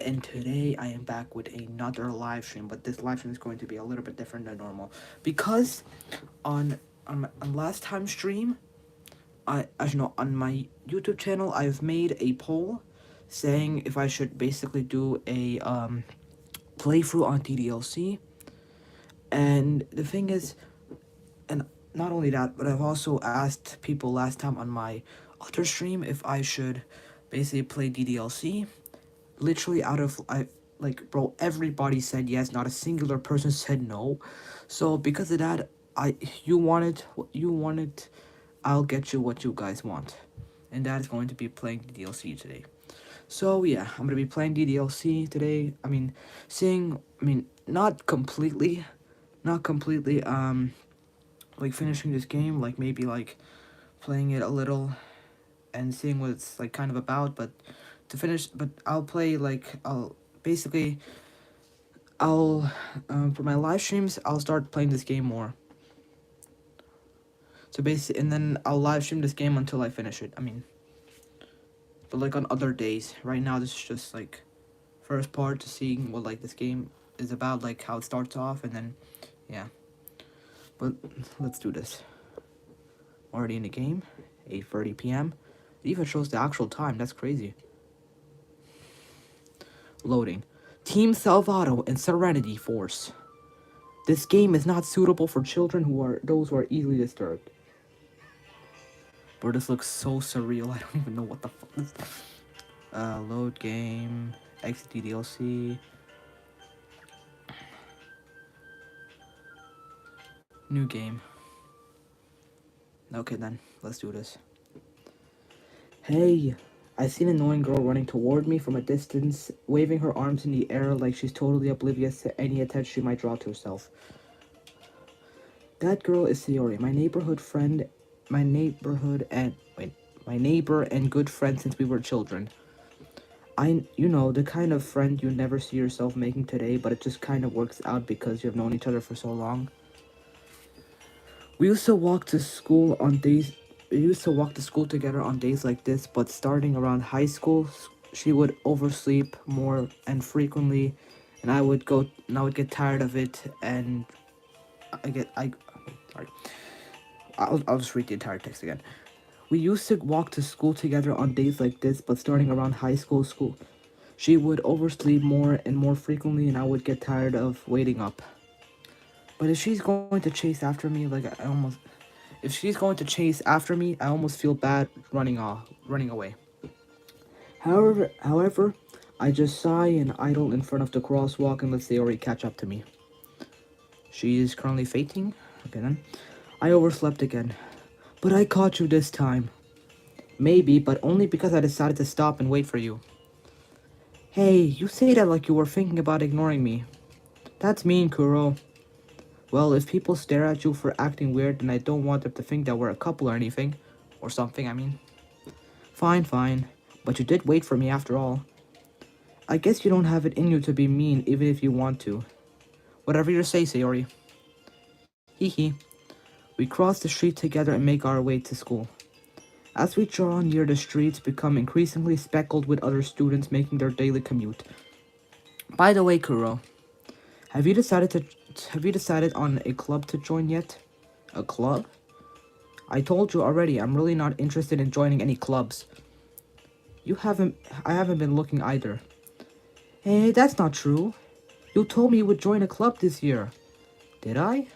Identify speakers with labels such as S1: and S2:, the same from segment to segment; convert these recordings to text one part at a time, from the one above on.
S1: And today I am back with another live stream, but this live stream is going to be a little bit different than normal because on last time's stream, I as you know on my YouTube channel I've made a poll saying if I should basically do a playthrough on ddlc, and the thing is, and not only that, but I've also asked people last time on my other stream if I should basically play ddlc. Literally out of I like bro, everybody said yes, not a singular person said no. So because of that, I you wanted what you wanted, I'll get you what you guys want, and that is going to be playing ddlc today. So yeah, I'm gonna be playing ddlc today. Not completely, like finishing this game, like maybe like playing it a little and seeing what it's like kind of about, but to finish, but I'll play like I'll for my live streams I'll start playing this game more. So basically, and then I'll live stream this game until I finish it. But like on other days. Right now, this is just like first part to seeing what like this game is about, like how it starts off, and then yeah. But let's do this. Already in the game, 8:30 p.m. It even shows the actual time. That's crazy. Loading. Team Salvato and Serenity Force. This game is not suitable for children who are easily disturbed. Bro, this looks so surreal. I don't even know what the fuck this. Load game, exit ddlc, new game. Okay then, let's do this. Hey, I see an annoying girl running toward me from a distance, waving her arms in the air like she's totally oblivious to any attention she might draw to herself. That girl is Sayori, my neighbor and good friend since we were children. The kind of friend you never see yourself making today, but it just kind of works out because you've known each other for so long. We used to walk to school together on days like this, but starting around high school, she would oversleep more and frequently, and I would get tired of it, and sorry. I'll just read the entire text again. We used to walk to school together on days like this, but starting around high school, she would oversleep more and more frequently, and I would get tired of waiting up. But if she's going to chase after me, if she's going to chase after me, I almost feel bad running away. However, I just sigh and idle in front of the crosswalk and let Sayori catch up to me. She is currently fainting. Okay then. I overslept again. But I caught you this time. Maybe, but only because I decided to stop and wait for you. Hey, you say that like you were thinking about ignoring me. That's mean, Kuro. Well, if people stare at you for acting weird, then I don't want them to think that we're a couple or anything. Or something, I mean. Fine. But you did wait for me after all. I guess you don't have it in you to be mean even if you want to. Whatever you say, Sayori. Hee hee. We cross the street together and make our way to school. As we draw near, the streets become increasingly speckled with other students making their daily commute. By the way, Kuro, have you decided on a club to join yet? A club? I told you already, I'm really not interested in joining any clubs. I haven't been looking either. Hey, that's not true. You told me you would join a club this year. Did I?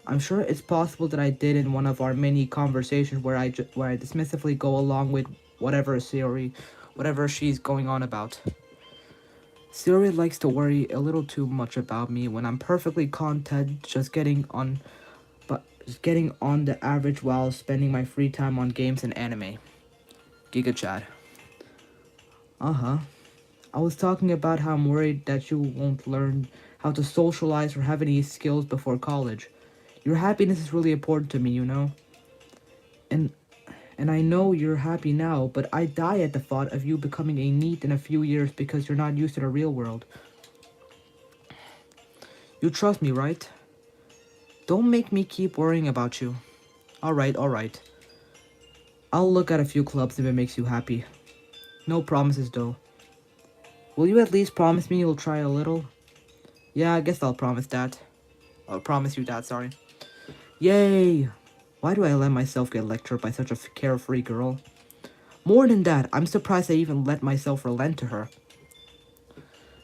S1: I'm sure it's possible that I did in one of our many conversations where I dismissively go along with whatever she's going on about. Sayori likes to worry a little too much about me when I'm perfectly content just getting on the average while spending my free time on games and anime. Giga Chad. Uh-huh. I was talking about how I'm worried that you won't learn how to socialize or have any skills before college. Your happiness is really important to me, you know? And I know you're happy now, but I die at the thought of you becoming a NEET in a few years because you're not used to the real world. You trust me, right? Don't make me keep worrying about you. Alright. I'll look at a few clubs if it makes you happy. No promises, though. Will you at least promise me you'll try a little? Yeah, I guess I'll promise that. I'll promise you that, sorry. Yay! Why do I let myself get lectured by such a carefree girl? More than that, I'm surprised I even let myself relent to her.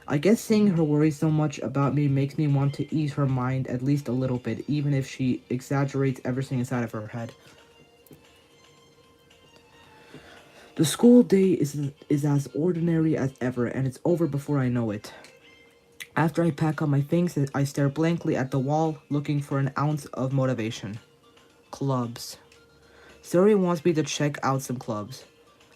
S1: I guess seeing her worry so much about me makes me want to ease her mind at least a little bit, even if she exaggerates everything inside of her head. The school day is as ordinary as ever, and it's over before I know it. After I pack up my things, I stare blankly at the wall, looking for an ounce of motivation. Clubs. Suri wants me to check out some clubs.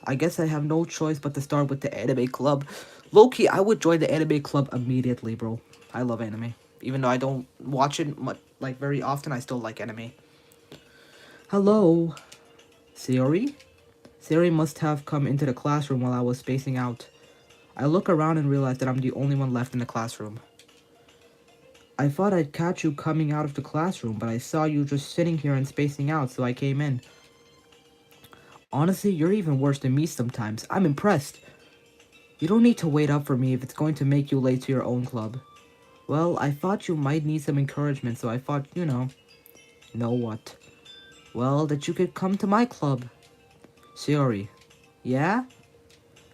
S1: I guess I have no choice but to start with the anime club. Low-key, I would join the anime club immediately, bro. I love anime. Even though I don't watch it much, like very often, I still like anime. Hello? Sayori? Sayori must have come into the classroom while I was spacing out. I look around and realize that I'm the only one left in the classroom. I thought I'd catch you coming out of the classroom, but I saw you just sitting here and spacing out, so I came in. Honestly, you're even worse than me sometimes. I'm impressed. You don't need to wait up for me if it's going to make you late to your own club. Well, I thought you might need some encouragement, so I thought, Know what? Well, that you could come to my club. Sayori. Yeah?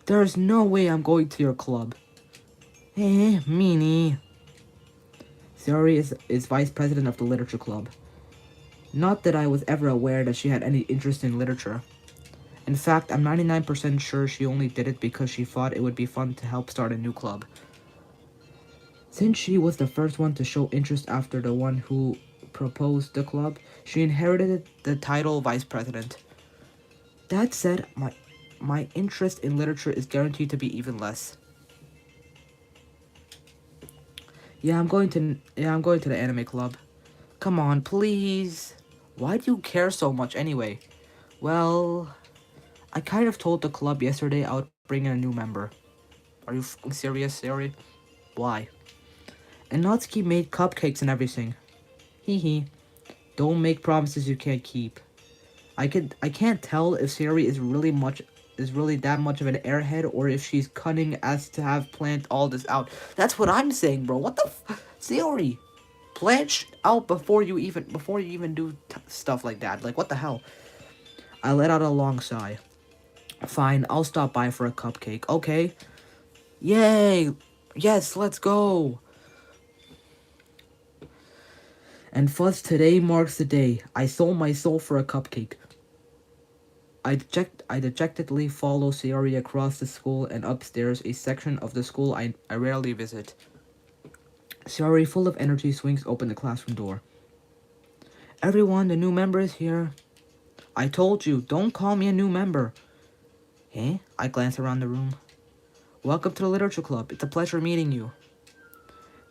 S1: There's no way I'm going to your club. Meanie. Sayori is vice president of the literature club. Not that I was ever aware that she had any interest in literature. In fact, I'm 99% sure she only did it because she thought it would be fun to help start a new club. Since she was the first one to show interest after the one who proposed the club, she inherited the title vice president. That said, my interest in literature is guaranteed to be even less. Yeah, I'm going to the anime club. Come on, please. Why do you care so much anyway? Well, I kind of told the club yesterday I would bring in a new member. Are you f***ing serious, Sayori? Why? And Natsuki made cupcakes and everything. Hee. Don't make promises you can't keep. I can't tell if Sayori is really that much of an airhead or if she's cunning as to have planned all this out. That's what I'm saying, bro. What the Sayori? Plan out before you even do stuff like that. Like, what the hell? I let out a long sigh. Fine, I'll stop by for a cupcake, okay? Yay! Yes, let's go! And thus today marks the day. I sold my soul for a cupcake. I dejectedly follow Sayori across the school and upstairs, a section of the school I rarely visit. Sayori, full of energy, swings open the classroom door. Everyone, the new member is here. I told you, don't call me a new member. Eh? I glance around the room. Welcome to the literature club. It's a pleasure meeting you.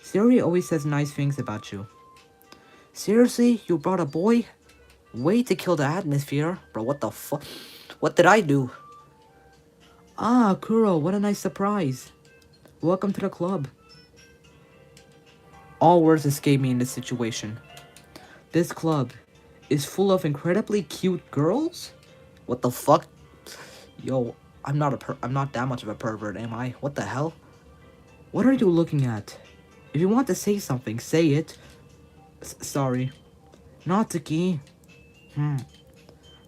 S1: Sayori always says nice things about you. Seriously? You brought a boy? Way to kill the atmosphere. Bro, what the fuck? What did I do? Ah, Kuro, what a nice surprise. Welcome to the club. All words escape me in this situation. This club is full of incredibly cute girls? What the fuck? Yo, I'm not that much of a pervert, am I? What the hell? What are you looking at? If you want to say something, say it. Sorry. Natsuki.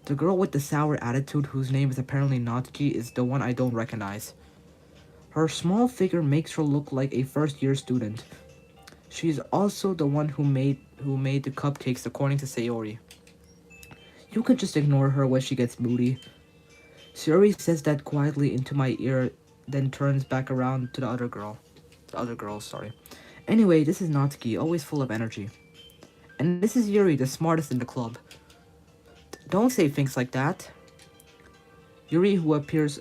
S1: The girl with the sour attitude whose name is apparently Natsuki is the one I don't recognize. Her small figure makes her look like a first-year student. She's also the one who made the cupcakes according to Sayori. You can just ignore her when she gets moody. Sayori says that quietly into my ear, then turns back around to the other girl. The other girls, sorry. Anyway, this is Natsuki, always full of energy. And this is Yuri, the smartest in the club. Don't say things like that. Yuri, who appears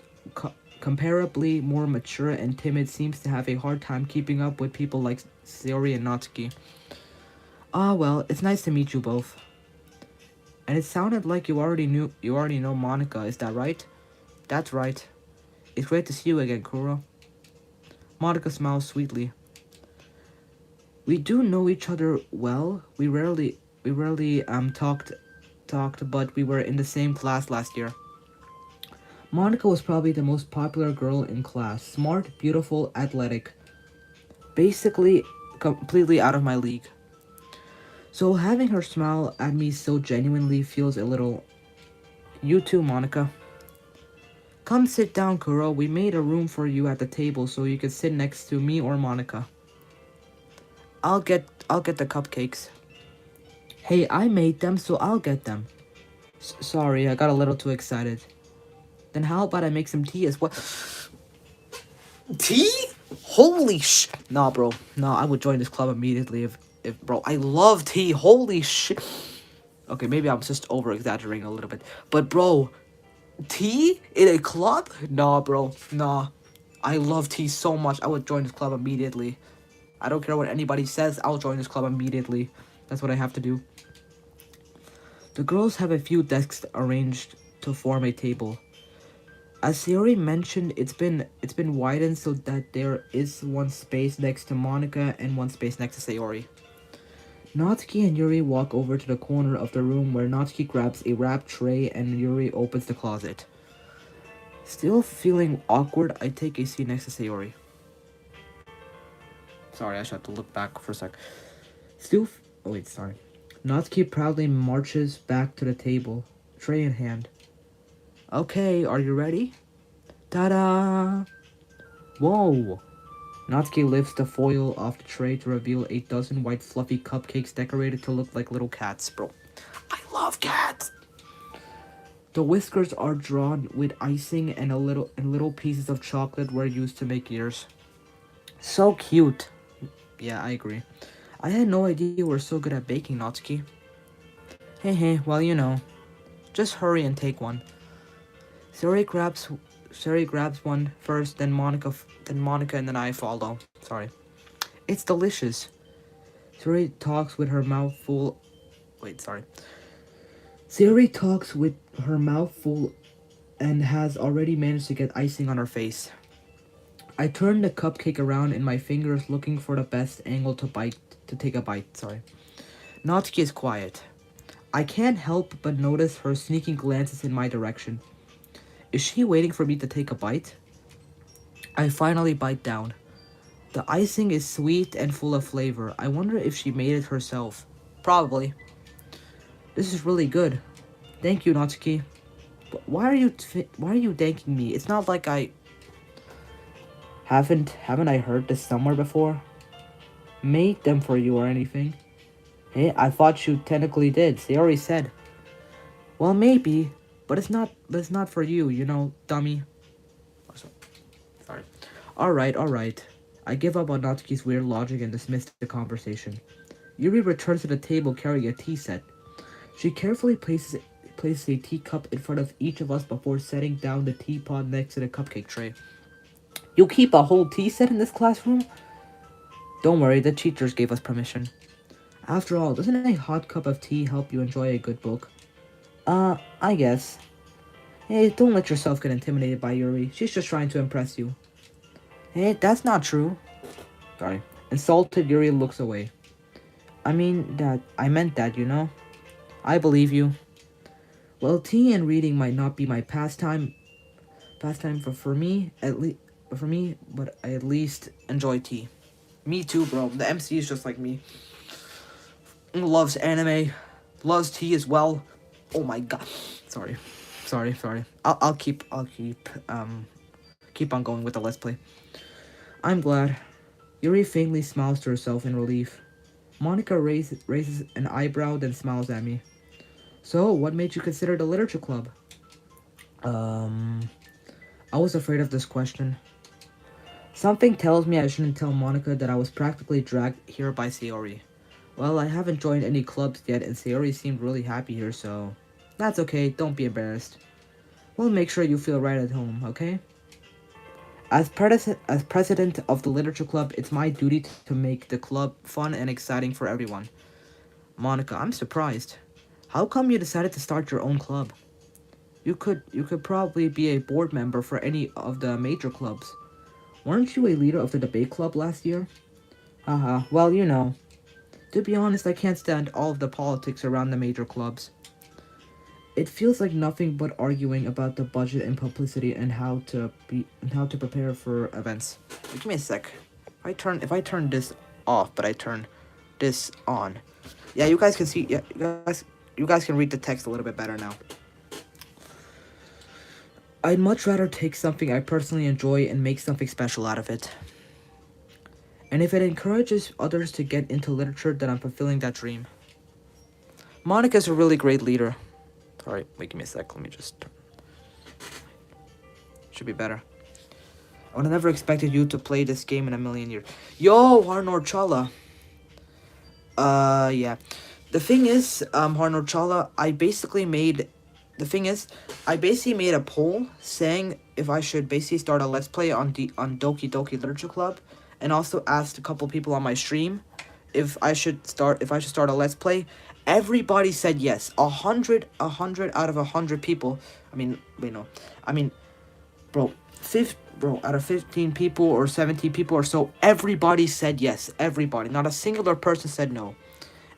S1: comparably more mature and timid, seems to have a hard time keeping up with people like Sayori and Natsuki. Ah, well, it's nice to meet you both. And it sounded like you already know Monica, is that right? That's right. It's great to see you again, Kuro. Monica smiles sweetly. We do know each other well. We rarely talked, but we were in the same class last year. Monica was probably the most popular girl in class. Smart, beautiful, athletic. Basically, completely out of my league. So having her smile at me so genuinely feels a little... You too, Monica. Come sit down, Kuro. We made a room for you at the table so you can sit next to me or Monica. I'll get the cupcakes. Hey, I made them, so I'll get them. Sorry, I got a little too excited. Then how about I make some tea as well? Tea? Holy sh... Nah, bro. Nah, I would join this club immediately if bro, I love tea. Holy shit. Okay, maybe I'm just over-exaggerating a little bit. But, bro, tea in a club? Nah, bro. Nah. I love tea so much. I would join this club immediately. I don't care what anybody says. I'll join this club immediately. That's what I have to do. The girls have a few desks arranged to form a table. As Sayori mentioned, it's been widened so that there is one space next to Monica and one space next to Sayori. Natsuki and Yuri walk over to the corner of the room where Natsuki grabs a wrapped tray and Yuri opens the closet. Still feeling awkward, I take a seat next to Sayori. Sorry, I should have to look back for a sec. Oh wait, sorry. Natsuki proudly marches back to the table, tray in hand. Okay, are you ready? Ta-da! Whoa! Natsuki lifts the foil off the tray to reveal a dozen white fluffy cupcakes decorated to look like little cats, bro. I love cats! The whiskers are drawn with icing and little pieces of chocolate were used to make ears. So cute. Yeah, I agree. I had no idea you were so good at baking, Natsuki. Hey, well, you know. Just hurry and take one. Suri grabs one first, then Monica, and then I follow. Sorry. It's delicious. Suri talks with her mouth full. Wait, sorry. Siri talks with her mouth full and has already managed to get icing on her face. I turn the cupcake around in my fingers, looking for the best angle to take a bite. Sorry. Natsuki is quiet. I can't help but notice her sneaking glances in my direction. Is she waiting for me to take a bite? I finally bite down. The icing is sweet and full of flavor. I wonder if she made it herself. Probably. This is really good. Thank you, Natsuki. But why are you thanking me? It's not like I haven't I heard this somewhere before? Made them for you or anything? Hey, I thought you technically did. They already said. Well, maybe, but it's not for you, you know, dummy. Sorry. All right. I give up on Natsuki's weird logic and dismiss the conversation. Yuri returns to the table carrying a tea set. She carefully places a teacup in front of each of us before setting down the teapot next to the cupcake tray. You keep a whole tea set in this classroom? Don't worry, the teachers gave us permission. After all, doesn't a hot cup of tea help you enjoy a good book? I guess. Hey, don't let yourself get intimidated by Yuri. She's just trying to impress you. Hey, that's not true. Sorry. Insulted, Yuri looks away. I meant that, you know? I believe you. Well, tea and reading might not be my pastime for me, but I at least enjoy tea. Me too, bro. The MC is just like me. Loves anime, loves tea as well. Oh my god. Sorry. I'll keep on going with the let's play. I'm glad. Yuri faintly smiles to herself in relief. Monica raises an eyebrow, then smiles at me. So, what made you consider the literature club? I was afraid of this question. Something tells me I shouldn't tell Monica that I was practically dragged here by Sayori. Well, I haven't joined any clubs yet, and Sayori seemed really happy here, so... That's okay, don't be embarrassed. We'll make sure you feel right at home, okay? As president of the literature club, it's my duty to make the club fun and exciting for everyone. Monica, I'm surprised. How come you decided to start your own club? You could probably be a board member for any of the major clubs. Weren't you a leader of the debate club last year? Haha, well, you know. To be honest, I can't stand all of the politics around the major clubs. It feels like nothing but arguing about the budget and publicity and how to prepare for events. Wait, give me a sec. If I turn this off, but I turn this on. Yeah, you guys can see. Yeah, you guys can read the text a little bit better now. I'd much rather take something I personally enjoy and make something special out of it. And if it encourages others to get into literature, then I'm fulfilling that dream. Monica's a really great leader. Alright, wait, give me a sec. Let me just. Should be better. I would have never expected you to play this game in a million years. Yo, Harnor Chala. Yeah. The thing is, Harnor Chala, I basically made a poll saying if I should basically start a let's play on Doki Doki Literature Club, and also asked a couple people on my stream if I should start a let's play. Everybody said yes. 100 out of 100 people. I mean, wait, no. I mean, bro, out of 15 people or 17 people or so, everybody said yes. Everybody. Not a singular person said no.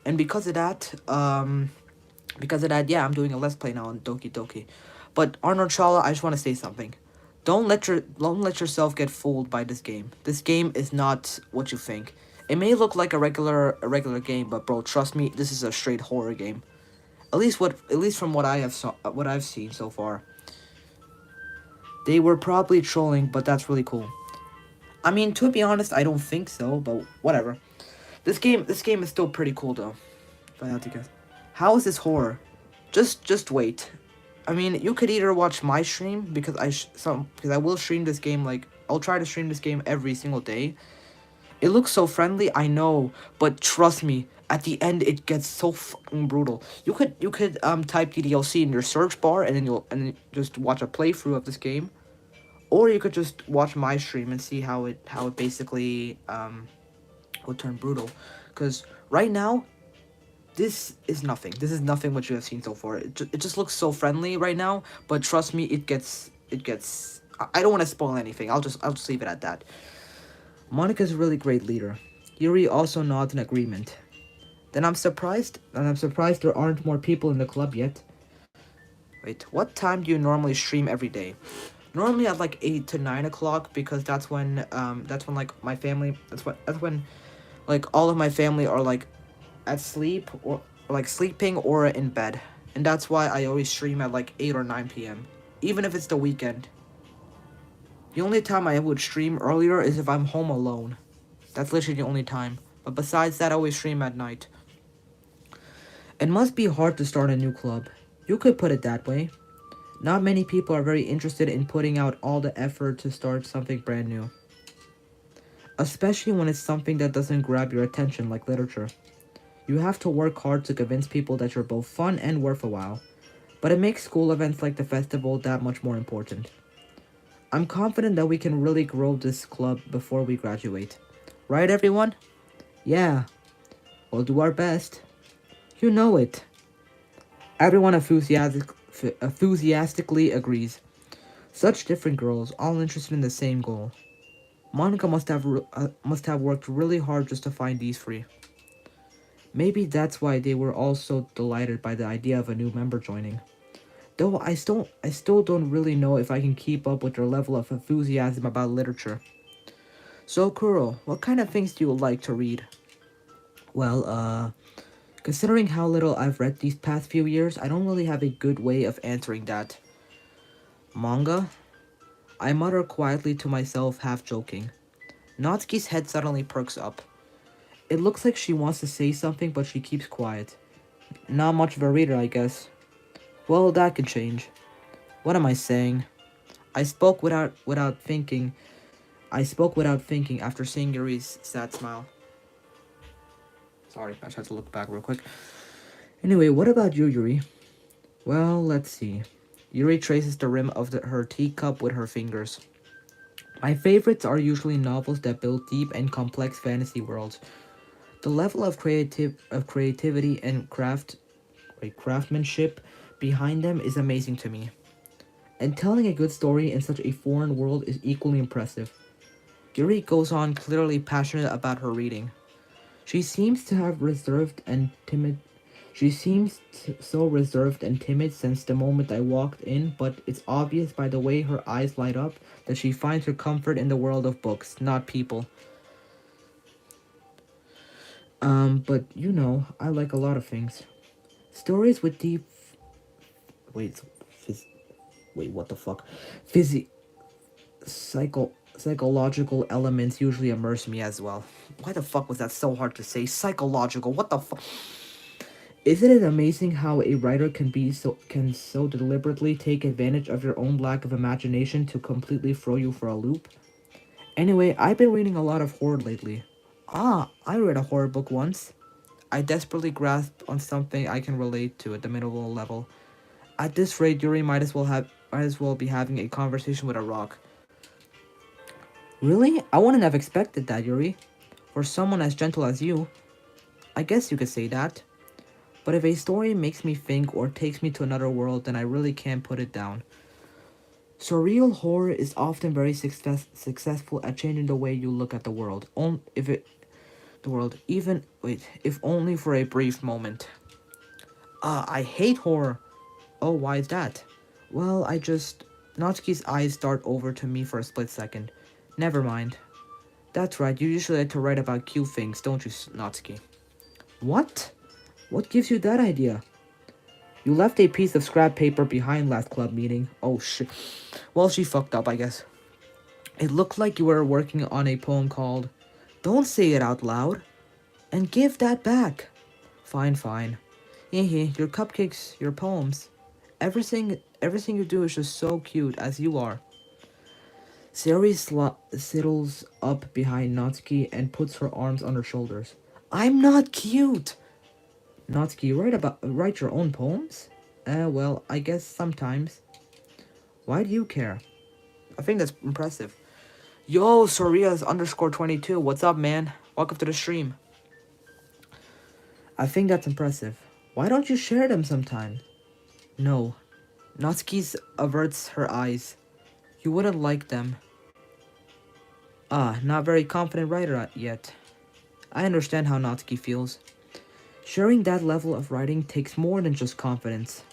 S1: And because of that, yeah, I'm doing a let's play now on Doki Doki. But Arnold Chala, I just want to say something. Don't let yourself get fooled by this game. This game is not what you think. It may look like a regular game, but bro, trust me, this is a straight horror game. At least from what I've seen so far. They were probably trolling, but that's really cool. I mean, to be honest, I don't think so, but whatever. This game is still pretty cool though. If I had to guess. How is this horror? Just wait. I mean, you could either watch my stream because I will stream this game, like I'll try to stream this game every single day. It looks so friendly, I know, but trust me, at the end it gets so fucking brutal. You could type ddlc in your search bar and then just watch a playthrough of this game, or you could just watch my stream and see how it basically will turn brutal. Because right now, this is nothing. This is nothing what you have seen so far. It just looks so friendly right now, but trust me, it gets. I don't want to spoil anything. I'll just leave it at that. Monica's a really great leader. Yuri also nods in agreement. Then I'm surprised there aren't more people in the club yet. Wait, what time do you normally stream every day? Normally at like 8 to 9 o'clock, because that's when like my family, that's when like all of my family are like at sleep or like sleeping or in bed. And that's why I always stream at like 8 or 9 p.m. even if it's the weekend. The only time I would stream earlier is if I'm home alone. That's literally the only time. But besides that, I always stream at night. It must be hard to start a new club. You could put it that way. Not many people are very interested in putting out all the effort to start something brand new. Especially when it's something that doesn't grab your attention like literature. You have to work hard to convince people that you're both fun and worth a while. But it makes school events like the festival that much more important. I'm confident that we can really grow this club before we graduate. Right, everyone? Yeah. We'll do our best. You know it. Everyone enthusiastically agrees. Such different girls, all interested in the same goal. Monica must have worked really hard just to find these three. Maybe that's why they were all so delighted by the idea of a new member joining. Though I still don't really know if I can keep up with their level of enthusiasm about literature. So, Kuro, what kind of things do you like to read? Well, considering how little I've read these past few years, I don't really have a good way of answering that. Manga? I mutter quietly to myself, half joking. Natsuki's head suddenly perks up. It looks like she wants to say something, but she keeps quiet. Not much of a reader, I guess. Well, that could change. What am I saying? I spoke without thinking. After seeing Yuri's sad smile. Sorry, I just had to look back real quick. Anyway, what about you, Yuri? Well, let's see. Yuri traces the rim of her teacup with her fingers. My favorites are usually novels that build deep and complex fantasy worlds. The level of creativity and craftsmanship behind them is amazing to me. And telling a good story in such a foreign world is equally impressive. Yuri goes on, clearly passionate about her reading. She seems to have reserved and timid She seems so reserved and timid since the moment I walked in, but it's obvious by the way her eyes light up that she finds her comfort in the world of books, not people. But you know, I like a lot of things. Stories with deep. Wait, phys- wait, what the fuck? Physi. Psychological elements usually immerse me as well. Why the fuck was that so hard to say? Psychological. What the fuck? Isn't it amazing how a writer can so deliberately take advantage of your own lack of imagination to completely throw you for a loop? Anyway, I've been reading a lot of horror lately. Ah, I read a horror book once. I desperately grasped on something I can relate to at the middle level. At this rate, Yuri might as well be having a conversation with a rock. Really? I wouldn't have expected that, Yuri. For someone as gentle as you, I guess you could say that. But if a story makes me think or takes me to another world, then I really can't put it down. Surreal horror is often very successful at changing the way you look at the world. If only for a brief moment. I hate horror. Oh, why is that? Well, Natsuki's eyes dart over to me for a split second. Never mind. That's right, you usually like to write about cute things, don't you, Natsuki? What? What gives you that idea? You left a piece of scrap paper behind last club meeting. Oh shit. Well, she fucked up, I guess. It looked like you were working on a poem called Don't Say It Out Loud and Give That Back. Fine, fine. Hehe, your cupcakes, your poems. Everything you do is just so cute as you are. Sayori sidles up behind Natsuki and puts her arms on her shoulders. I'm not cute! Natsuki, you write your own poems? Well, I guess sometimes. Why do you care? I think that's impressive. Yo, Soria's underscore 22. What's up, man? Welcome to the stream. I think that's impressive. Why don't you share them sometime? No. Natsuki averts her eyes. You wouldn't like them. Ah, not very confident writer yet. I understand how Natsuki feels. Sharing that level of writing takes more than just confidence.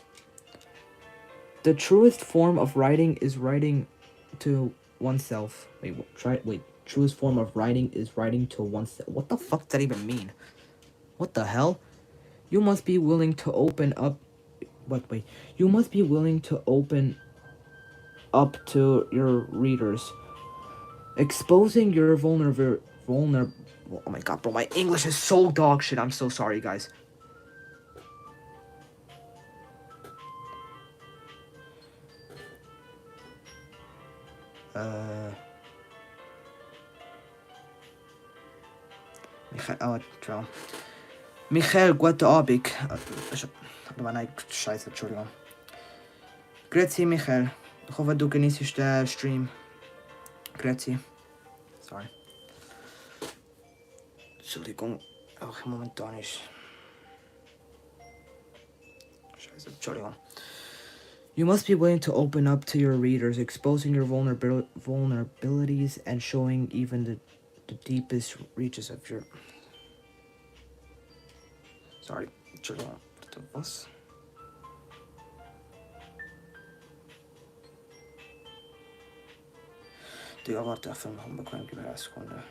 S1: The truest form of writing is writing to oneself. Truest form of writing is writing to oneself. What the fuck does that even mean? What the hell? You must be willing to open up. You must be willing to open up to your readers, exposing your vulner. Oh my god, bro, my English is so dog shit. I'm so sorry, guys. Ciao. Michael Guatabic. Nein, scheiße, Entschuldigung. Grazie, Michael. Ich hoffe, du genießt den Stream. Grazie. Sorry. Entschuldigung. Auch momentan ist. Scheiße, Entschuldigung. You must be willing to open up to your readers, exposing your vulnerabilities and showing even the deepest reaches of your... Sorry, Entschuldigung. Was? Digga, warte, för mig unbekväm, gib mir eine Sekunde.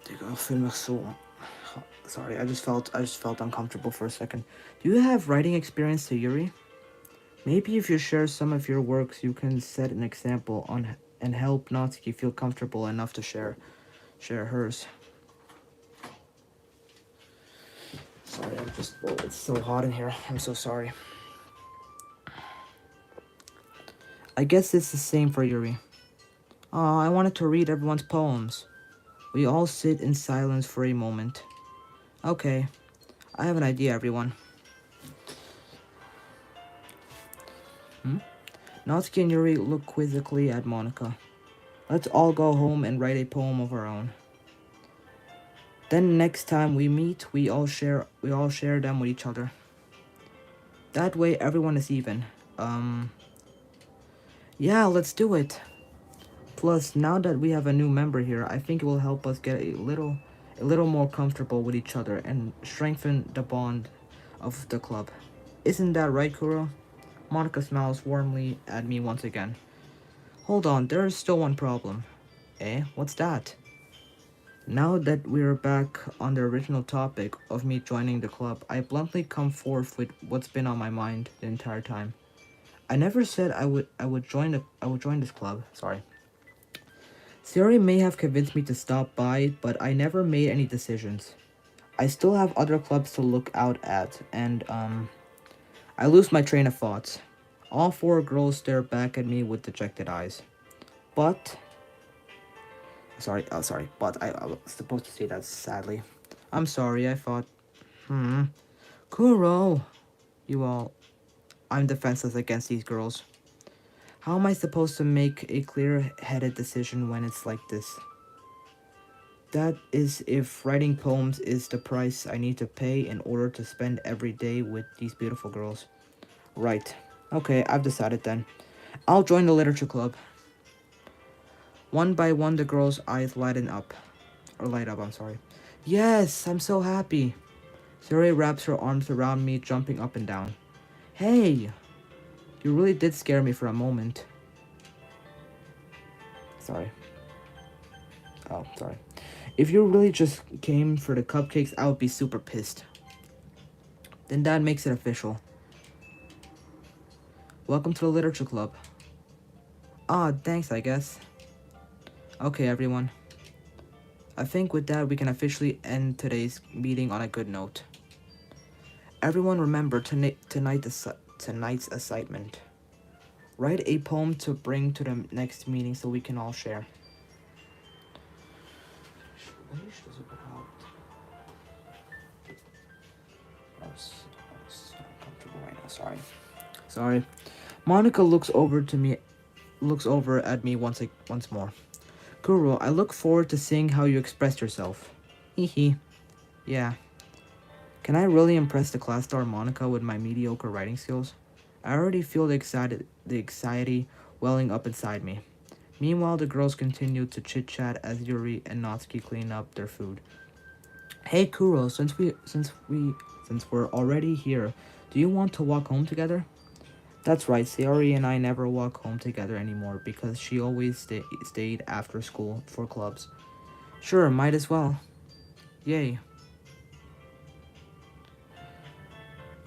S1: Digga, ich fühle mich so... Sorry, I just felt uncomfortable for a second. Do you have writing experience, Yuri? Maybe if you share some of your works, you can set an example and help Natsuki feel comfortable enough to share hers. Sorry, it's so hot in here. I'm so sorry. I guess it's the same for Yuri. I wanted to read everyone's poems. We all sit in silence for a moment. Okay, I have an idea, everyone. Natsuki and Yuri look quizzically at Monica. Let's all go home and write a poem of our own. Then next time we meet, we all share them with each other. That way everyone is even. Yeah, let's do it. Plus, now that we have a new member here, I think it will help us get a little more comfortable with each other and strengthen the bond of the club. Isn't that right, Kuro? Monica smiles warmly at me once again. Hold on, there is still one problem. Eh? What's that? Now that we're back on the original topic of me joining the club, I bluntly come forth with what's been on my mind the entire time. I never said I would join this club. Sorry. Siri may have convinced me to stop by, but I never made any decisions. I still have other clubs to look out at, and I lose my train of thoughts. All four girls stare back at me with dejected eyes. But but I was supposed to say that sadly. I'm sorry, I thought, Kuro, you all, I'm defenseless against these girls. How am I supposed to make a clear-headed decision when it's like this? That is if writing poems is the price I need to pay in order to spend every day with these beautiful girls. Right. Okay, I've decided then. I'll join the literature club. One by one, the girls' eyes lighten up. Or light up, I'm sorry. Yes, I'm so happy. Suri wraps her arms around me, jumping up and down. Hey, you really did scare me for a moment. Sorry. Oh, sorry. If you really just came for the cupcakes, I would be super pissed. Then that makes it official. Welcome to the literature club. Ah, thanks, I guess. Okay, everyone. I think with that, we can officially end today's meeting on a good note. Everyone remember tonight's assignment. Write a poem to bring to the next meeting so we can all share. Sorry. Monica looks over at me once more. Kuro, I look forward to seeing how you express yourself. Hee. Yeah. Can I really impress the class star Monica with my mediocre writing skills? I already feel the anxiety welling up inside me. Meanwhile, the girls continue to chit-chat as Yuri and Natsuki clean up their food. Hey Kuro, since we're already here, do you want to walk home together? That's right, Sayori and I never walk home together anymore because she always stayed after school for clubs. Sure, might as well. Yay.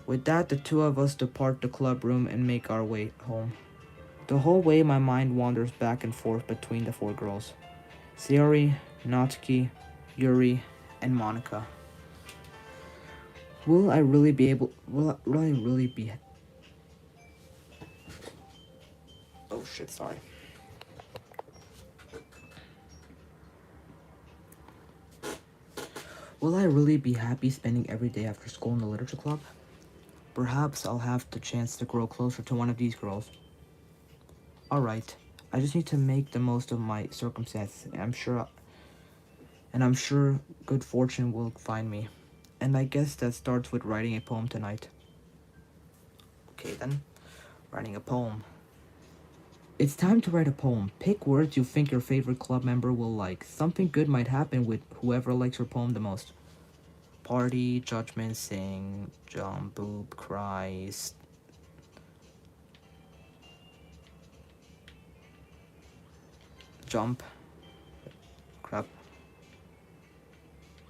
S1: With that, the two of us depart the club room and make our way home. The whole way, my mind wanders back and forth between the four girls. Sayori, Natsuki, Yuri, and Monica. Will I really be... Oh shit, sorry. Will I really be happy spending every day after school in the literature club? Perhaps I'll have the chance to grow closer to one of these girls. Alright, I just need to make the most of my circumstances, and I'm sure good fortune will find me. And I guess that starts with writing a poem tonight. Okay then, writing a poem. It's time to write a poem. Pick words you think your favorite club member will like. Something good might happen with whoever likes your poem the most. Party, judgment, sing, jump, boob, cry, jump. Crap.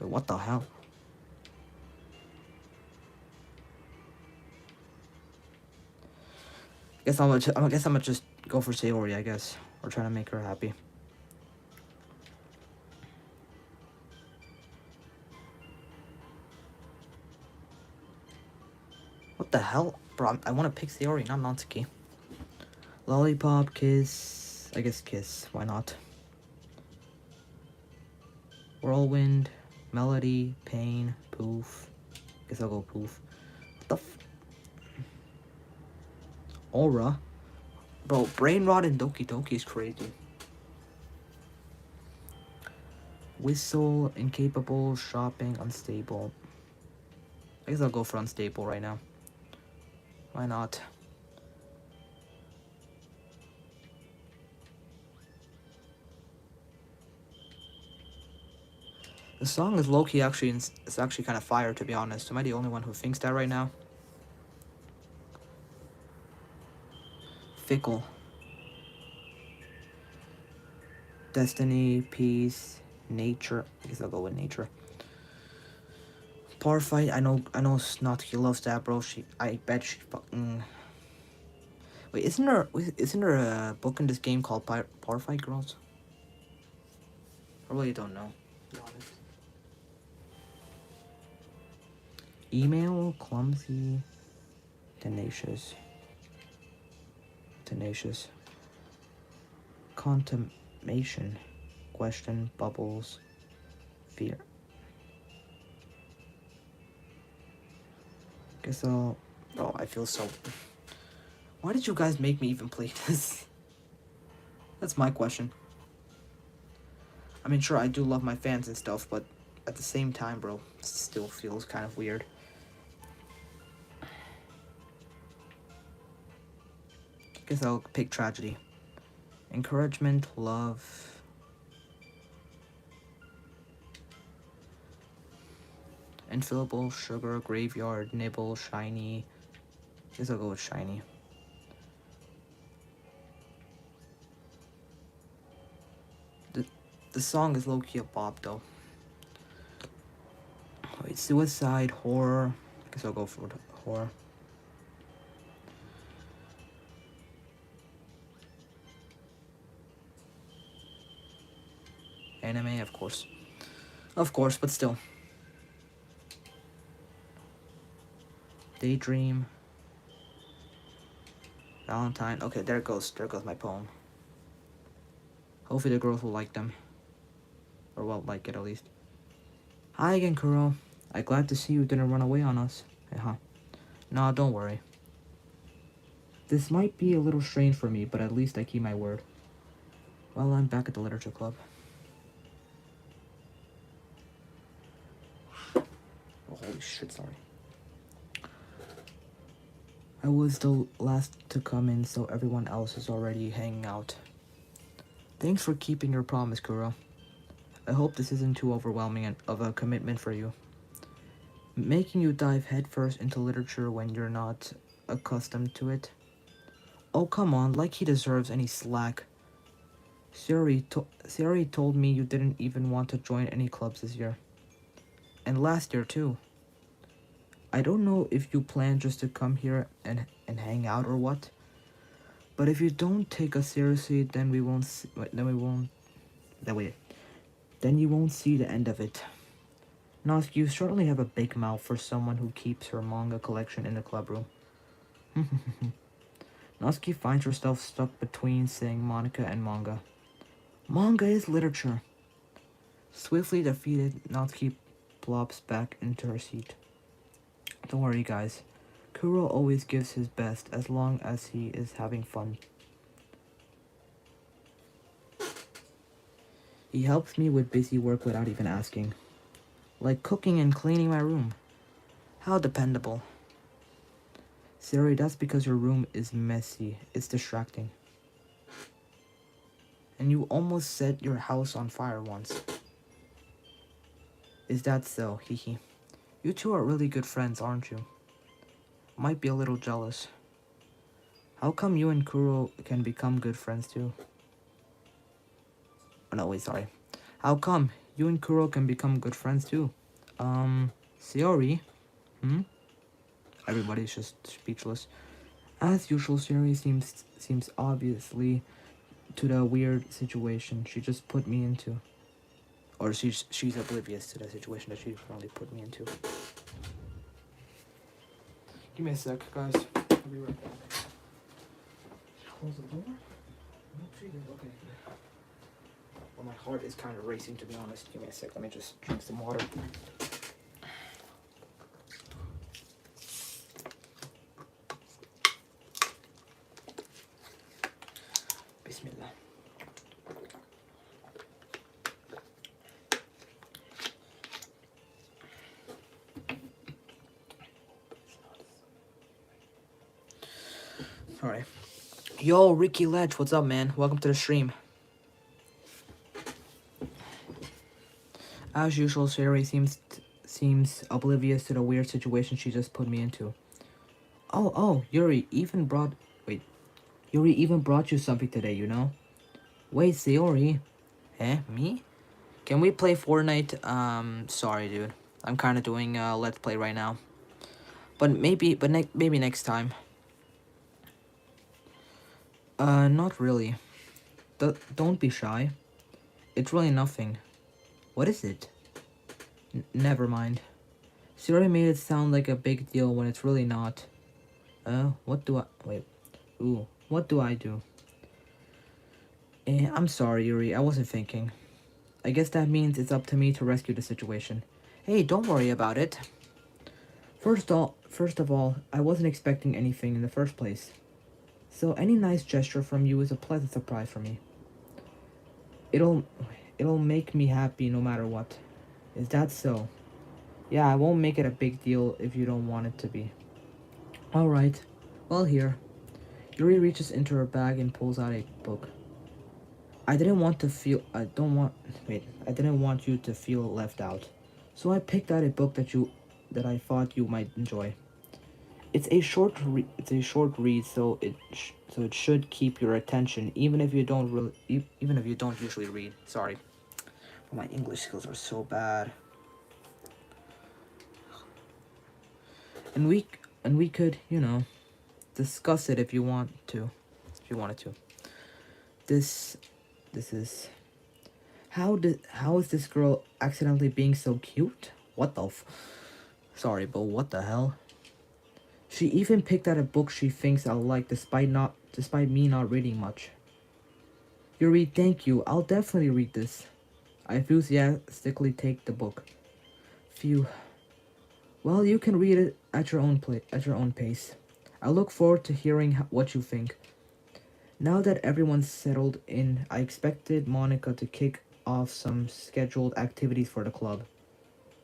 S1: Wait, what the hell? I guess I'm gonna just go for Sayori, I guess. Or trying to make her happy. What the hell? Bro, I want to pick Sayori, not Natsuki. Lollipop, kiss. I guess kiss. Why not? Whirlwind, melody, pain, poof. Guess I'll go poof. What the Aura? Bro, brain rot and Doki Doki is crazy. Whistle, incapable, shopping, unstable. I guess I'll go for unstable right now. Why not? The song is low-key actually, it's actually kind of fire, to be honest. Am I the only one who thinks that right now? Fickle. Destiny, peace, nature. I guess I'll go with nature. Par fight. I know Snotky loves that, bro. I bet she fucking. Wait, isn't there a book in this game called Par Fight Girls? I really don't know, to be honest. Email, clumsy, tenacious. Contamination, question, bubbles, fear. Guess I'll. Oh, I feel so. Why did you guys make me even play this? That's my question. I mean, sure, I do love my fans and stuff, but at the same time, bro, it still feels kind of weird. Guess I'll pick tragedy. Encouragement, love. Infallible, sugar, graveyard, nibble, shiny. Guess I'll go with shiny. The song is low-key a bop, though. Wait, suicide, horror. Guess I'll go for horror. Anime, of course. Of course, but still. Daydream. Valentine. Okay, there goes my poem. Hopefully the girls will like them. Or will like it at least. Hi again, Kuro. I'm glad to see you didn't run away on us. Nah, don't worry. This might be a little strange for me, but at least I keep my word. Well, I'm back at the literature club. Oh, holy shit, sorry. I was the last to come in, so everyone else is already hanging out. Thanks for keeping your promise, Kuro. I hope this isn't too overwhelming of a commitment for you. Making you dive headfirst into literature when you're not accustomed to it. Oh, come on, like he deserves any slack. Siri told me you didn't even want to join any clubs this year. And last year, too. I don't know if you plan just to come here and hang out or what. But if you don't take us seriously, then you won't see the end of it. Nosk, you certainly have a big mouth for someone who keeps her manga collection in the club room. Noski finds herself stuck between saying Monica and manga. Manga is literature. Swiftly defeated, Noski plops back into her seat. Don't worry, guys. Kuro always gives his best as long as he is having fun. He helps me with busy work without even asking. Like cooking and cleaning my room. How dependable. Siri, that's because your room is messy. It's distracting. And you almost set your house on fire once. Is that so? Hehe. You two are really good friends, aren't you? Might be a little jealous. How come you and Kuro can become good friends too? Oh, no, wait, sorry. How come you and Kuro can become good friends too? Sayori? Everybody's just speechless. As usual, Sayori seems obviously to the weird situation she just put me into. Or she's oblivious to the situation that she probably put me into. Give me a sec, guys. I'll be right back. Close the door? Okay. Well, my heart is kind of racing, to be honest. Give me a sec. Let me just drink some water. Bismillah. Alright. Yo, Ricky Ledge, what's up, man? Welcome to the stream. As usual, Sherry seems oblivious to the weird situation she just put me into. Oh, wait, Yuri even brought you something today, you know? Wait, Sayori. Eh, me? Can we play Fortnite? Sorry, dude. I'm kind of doing Let's Play right now. Maybe next time. Not really. Don't be shy. It's really nothing. What is it? Never mind. Sayori made it sound like a big deal when it's really not. What do I... Wait. Ooh, what do I do? I'm sorry, Yuri. I wasn't thinking. I guess that means it's up to me to rescue the situation. Hey, don't worry about it. First of all, I wasn't expecting anything in the first place. So any nice gesture from you is a pleasant surprise for me. It'll it'll make me happy no matter what. Is that so? Yeah, I won't make it a big deal if you don't want it to be. Alright. Well, here. Yuri reaches into her bag and pulls out a book. I didn't want to feel I don't want wait, I didn't want you to feel left out. So I picked out a book that I thought you might enjoy. It's a short read, so it should keep your attention even if you don't even if you don't usually read. Sorry. My English skills are so bad. And we could, discuss it if you want to. If you wanted to. This is how is this girl accidentally being so cute? What the Sorry, but what the hell? She even picked out a book she thinks I'll like despite me not reading much. Yuri, thank you. I'll definitely read this. I enthusiastically take the book. Phew. Well, you can read it at your own pace. I look forward to hearing what you think. Now that everyone's settled in, I expected Monica to kick off some scheduled activities for the club.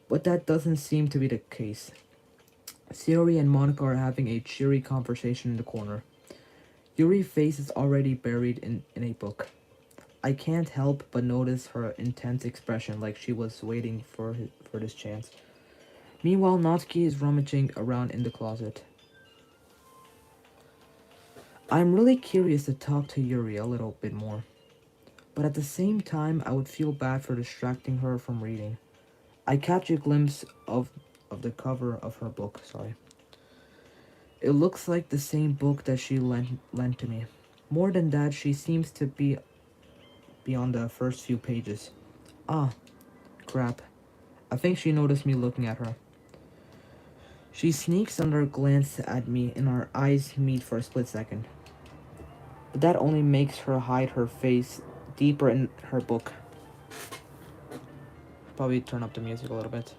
S1: But that doesn't seem to be the case. Sayori and Monica are having a cheery conversation in the corner. Yuri's face is already buried in a book. I can't help but notice her intense expression like she was waiting for this chance. Meanwhile, Natsuki is rummaging around in the closet. I'm really curious to talk to Yuri a little bit more. But at the same time, I would feel bad for distracting her from reading. I catch a glimpse of the cover of her book, sorry. It looks like the same book that she lent to me. More than that, she seems to be on the first few pages. Ah, crap. I think she noticed me looking at her. She sneaks another glance at me and our eyes meet for a split second. But that only makes her hide her face deeper in her book. Probably turn up the music a little bit.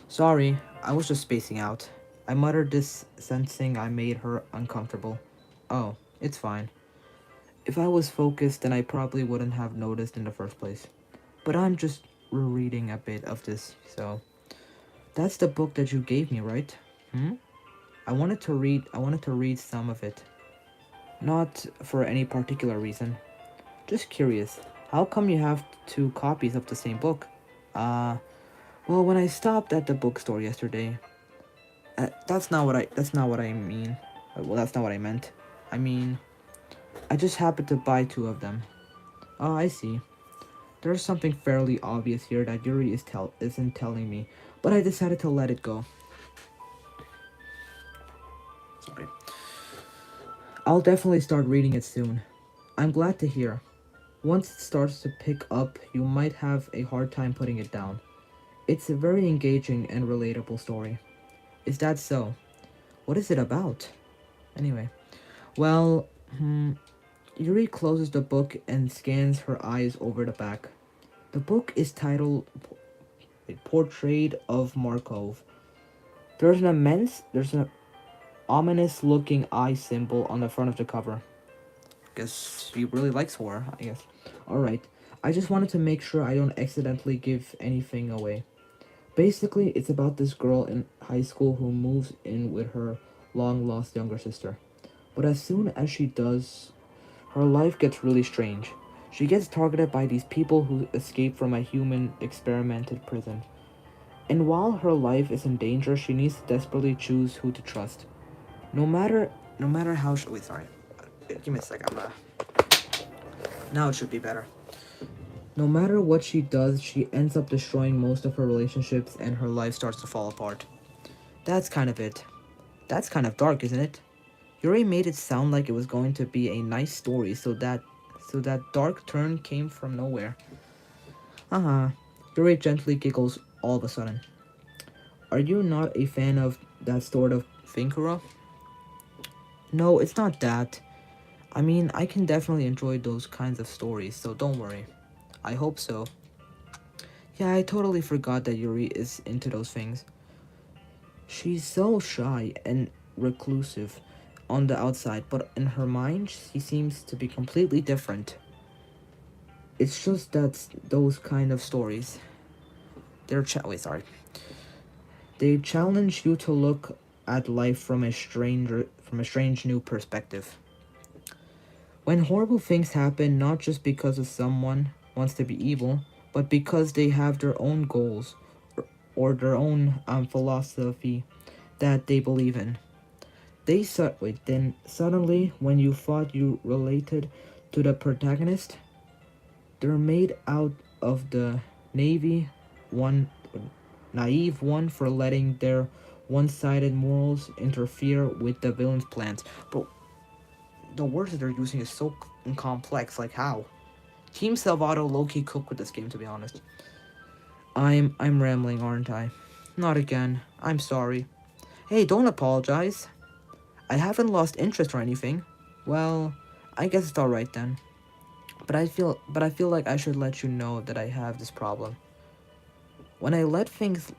S1: Sorry, I was just spacing out. I muttered this, sensing I made her uncomfortable. Oh, it's fine. If I was focused, then I probably wouldn't have noticed in the first place. But I'm just rereading a bit of this, so... That's the book that you gave me, right? I wanted to read some of it. Not for any particular reason. Just curious, how come you have two copies of the same book? Well, when I stopped at the bookstore yesterday, that's not what I mean. Well, that's not what I meant. I mean, I just happened to buy two of them. Oh, I see. There's something fairly obvious here that Yuri isn't telling me, but I decided to let it go. Sorry. I'll definitely start reading it soon. I'm glad to hear. Once it starts to pick up, you might have a hard time putting it down. It's a very engaging and relatable story. Is that so? What is it about? Anyway. Well, Yuri closes the book and scans her eyes over the back. The book is titled Portrait of Markov. There's an ominous looking eye symbol on the front of the cover. Guess he really likes horror, I guess. Alright, I just wanted to make sure I don't accidentally give anything away. Basically, it's about this girl in high school who moves in with her long-lost younger sister. But as soon as she does, her life gets really strange. She gets targeted by these people who escape from a human experimented prison. And while her life is in danger, she needs to desperately choose who to trust. No matter no matter how wait, sorry. Give me a second. Now it should be better. No matter what she does, she ends up destroying most of her relationships and her life starts to fall apart. That's kind of it. That's kind of dark, isn't it? Yuri made it sound like it was going to be a nice story, so that dark turn came from nowhere. Uh-huh. Yuri gently giggles all of a sudden. Are you not a fan of that sort of thing, Kuro? No, it's not that. I mean, I can definitely enjoy those kinds of stories, so don't worry. I hope so. Yeah, I totally forgot that Yuri is into those things. She's so shy and reclusive on the outside, but in her mind, she seems to be completely different. It's just that those kind of stories. They challenge you to look at life from a strange new perspective. When horrible things happen, not just because of someone wants to be evil, but because they have their own goals or their own philosophy that they believe in. Then suddenly, when you thought you related to the protagonist, they're made out of the navy one naive one for letting their one-sided morals interfere with the villain's plans. But the words that they're using is so complex. Like how? Team Salvato low-key cooked with this game, to be honest. I'm rambling, aren't I? Not again. I'm sorry. Hey, don't apologize. I haven't lost interest or anything. Well, I guess it's alright then. But I feel like I should let you know that I have this problem. When I let things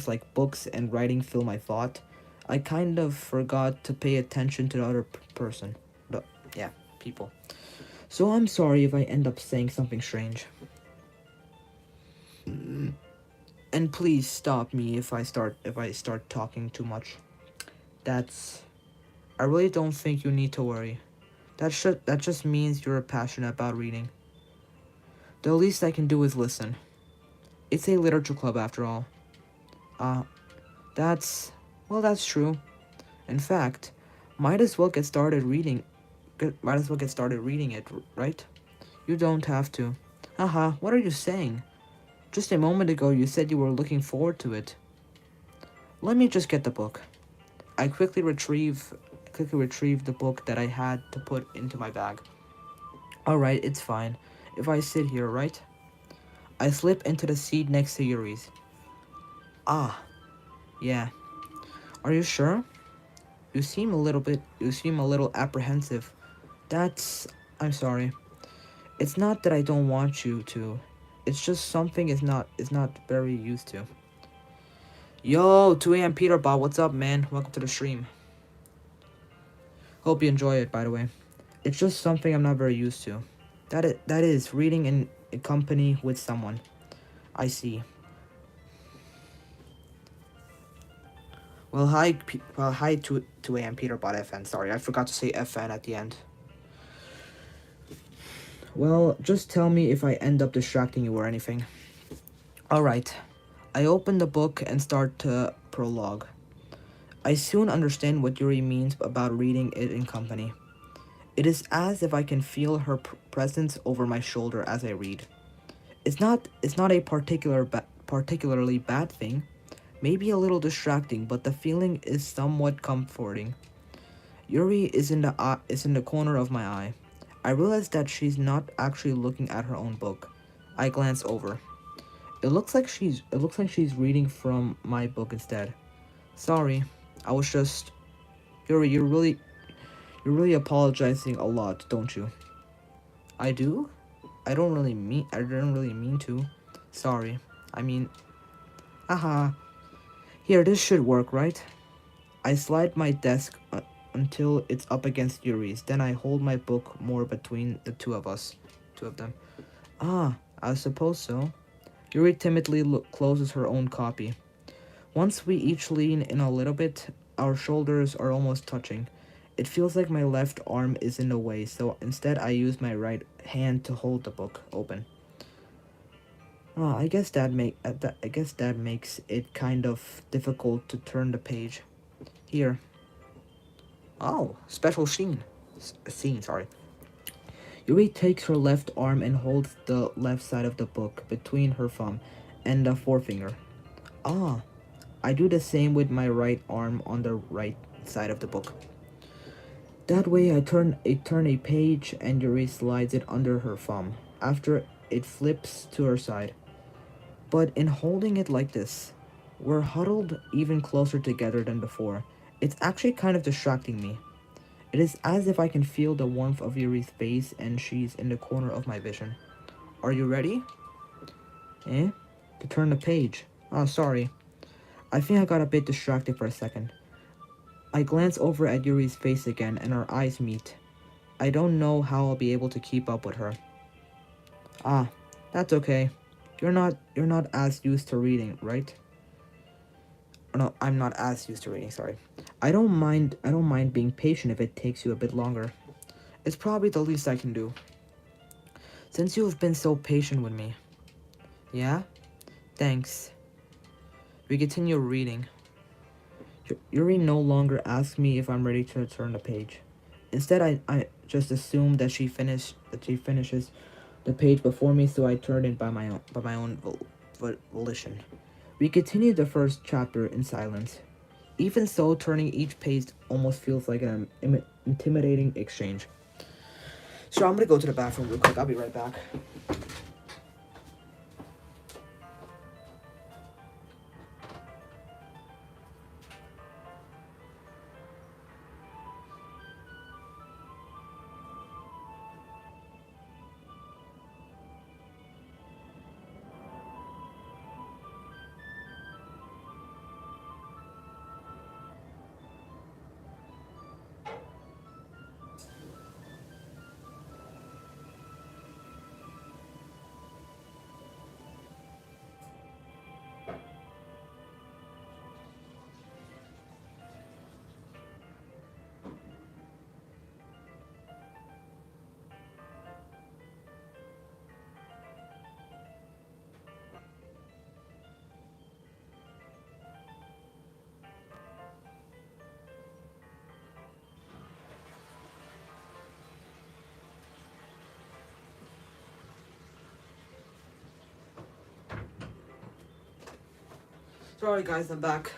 S1: like books and writing fill my thought, I kind of forgot to pay attention to the other person. Yeah, people. So I'm sorry if I end up saying something strange. And please stop me if I start talking too much. That's I really don't think you need to worry. That just means you're passionate about reading. The least I can do is listen. It's a literature club after all. Uh, that's that's true. In fact, might as well get started reading. Might as well get started reading it, right? You don't have to. Haha, what are you saying? Just a moment ago you said you were looking forward to it. Let me just get the book. I quickly retrieve the book that I had to put into my bag. Alright, it's fine. If I sit here, right? I slip into the seat next to Yuri's. Ah, yeah. Are you sure? You seem a little apprehensive. I'm sorry. It's not that I don't want you to. It's just something is not very used to. Yo, 2 a.m. Peter Bob, what's up, man? Welcome to the stream. Hope you enjoy it, by the way. It's just something I'm not very used to. That is reading in company with someone. I see. Well, hi, 2 a.m. Peter Bot FN. Sorry, I forgot to say FN at the end. Well, just tell me if I end up distracting you or anything. Alright. I open the book and start to prologue. I soon understand what Yuri means about reading it in company. It is as if I can feel her presence over my shoulder as I read. It's not a particularly bad thing. Maybe a little distracting, but the feeling is somewhat comforting. Yuri is in the corner of my eye. I realize that she's not actually looking at her own book. I glance over. It looks like she's reading from my book instead. Sorry, I was just Yuri, you're really apologizing a lot, don't you? I do? I didn't really mean to. Sorry. I mean, haha. Here, this should work, right? I slide my desk until it's up against Yuri's. Then I hold my book more between the two of them. Ah, I suppose so. Yuri timidly closes her own copy. Once we each lean in a little bit, our shoulders are almost touching. It feels like my left arm is in the way, so instead I use my right hand to hold the book open. Oh, I guess that makes it kind of difficult to turn the page. Here. Oh, special scene, sorry. Yuri takes her left arm and holds the left side of the book between her thumb and the forefinger. Ah, I do the same with my right arm on the right side of the book. That way I turn a page and Yuri slides it under her thumb. After it flips to her side. But in holding it like this, we're huddled even closer together than before. It's actually kind of distracting me. It is as if I can feel the warmth of Yuri's face and she's in the corner of my vision. Are you ready? Eh? To turn the page. Oh, sorry. I think I got a bit distracted for a second. I glance over at Yuri's face again and our eyes meet. I don't know how I'll be able to keep up with her. Ah, that's okay. You're not as used to reading, right? No, I'm not as used to reading, sorry. I don't mind being patient if it takes you a bit longer. It's probably the least I can do. Since you have been so patient with me. Yeah? Thanks. We continue reading. Yuri no longer asks me if I'm ready to turn the page. Instead, I just assume that she finishes the page before me, so I turn it by my own volition. We continue the first chapter in silence. Even so, turning each page almost feels like an intimidating exchange. So I'm gonna go to the bathroom real quick. I'll be right back. Sorry guys, I'm back.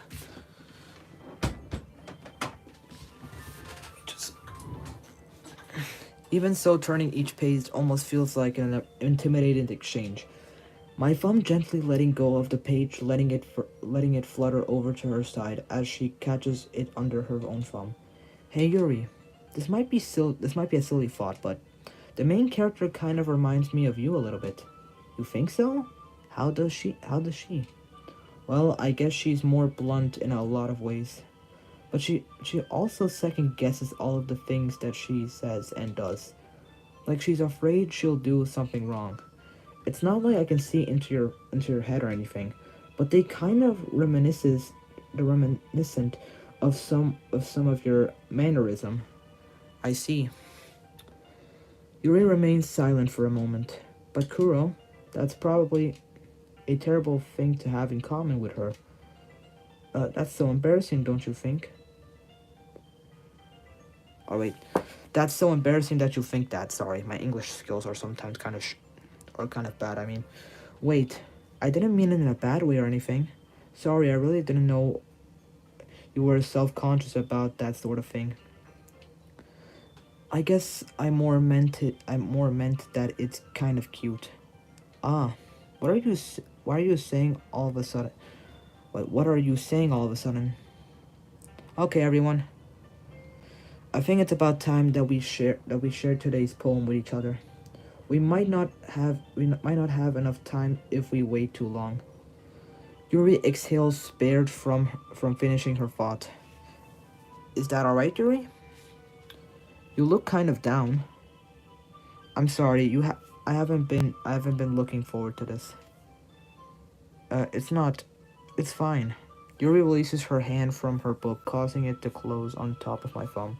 S1: Even so, turning each page almost feels like an intimidating exchange. My thumb gently letting go of the page, letting it flutter over to her side as she catches it under her own thumb. Hey Yuri, this might be a silly thought, but the main character kind of reminds me of you a little bit. You think so? How does she? Well, I guess she's more blunt in a lot of ways. But she also second guesses all of the things that she says and does. Like she's afraid she'll do something wrong. It's not like I can see into your head or anything, but they kind of reminiscent of some of your mannerism. I see. Yuri remains silent for a moment, but Kuro, that's probably a terrible thing to have in common with her. That's so embarrassing, don't you think? Oh wait, that's so embarrassing that you think that. Sorry, my English skills are sometimes kind of bad. I mean, wait, I didn't mean it in a bad way or anything. Sorry, I really didn't know you were self-conscious about that sort of thing. I guess I more meant that it's kind of cute. Ah, why are you saying all of a sudden? What are you saying all of a sudden? Okay, everyone. I think it's about time that we share today's poem with each other. We might not have enough time if we wait too long. Yuri exhales, spared from finishing her thought. Is that all right, Yuri? You look kind of down. I'm sorry. I haven't been looking forward to this. It's not. It's fine. Yuri releases her hand from her book, causing it to close on top of my thumb.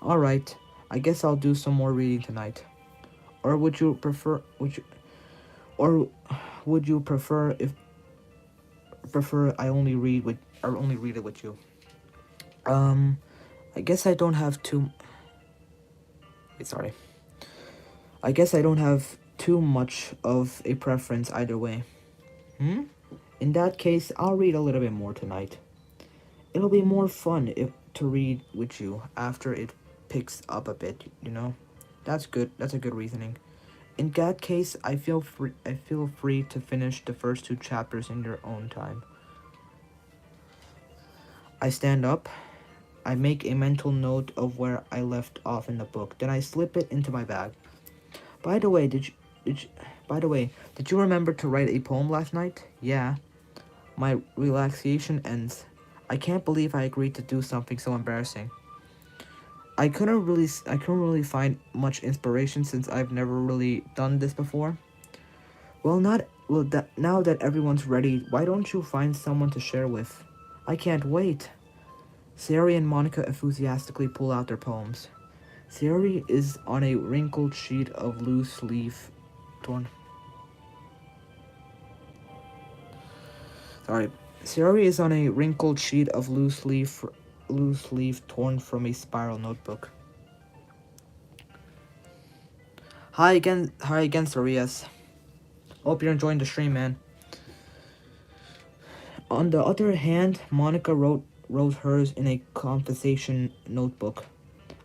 S1: Alright, I guess I'll do some more reading tonight. Or or would you prefer I only read with or only read it with you? Um, I guess I don't have too. Wait, sorry. I guess I don't have too much of a preference either way. Hmm? In that case, I'll read a little bit more tonight. It'll be more fun if to read with you after it picks up a bit. That's good. That's a good reasoning. In that case, I feel free to finish the first two chapters in your own time. I stand up. I make a mental note of where I left off in the book. Then I slip it into my bag. By the way, did you, by the way, did you remember to write a poem last night? Yeah. My relaxation ends. I can't believe I agreed to do something so embarrassing. I couldn't really find much inspiration since I've never really done this before. Well, not well that now that everyone's ready, why don't you find someone to share with? I can't wait. Sari and Monica enthusiastically pull out their poems. Sari is on a wrinkled sheet of loose leaf torn. Sorry. Sari is on a wrinkled sheet of loose leaf torn from a spiral notebook. Hi again, Sarias. Hope you're enjoying the stream, man. On the other hand, Monica wrote hers in a conversation notebook.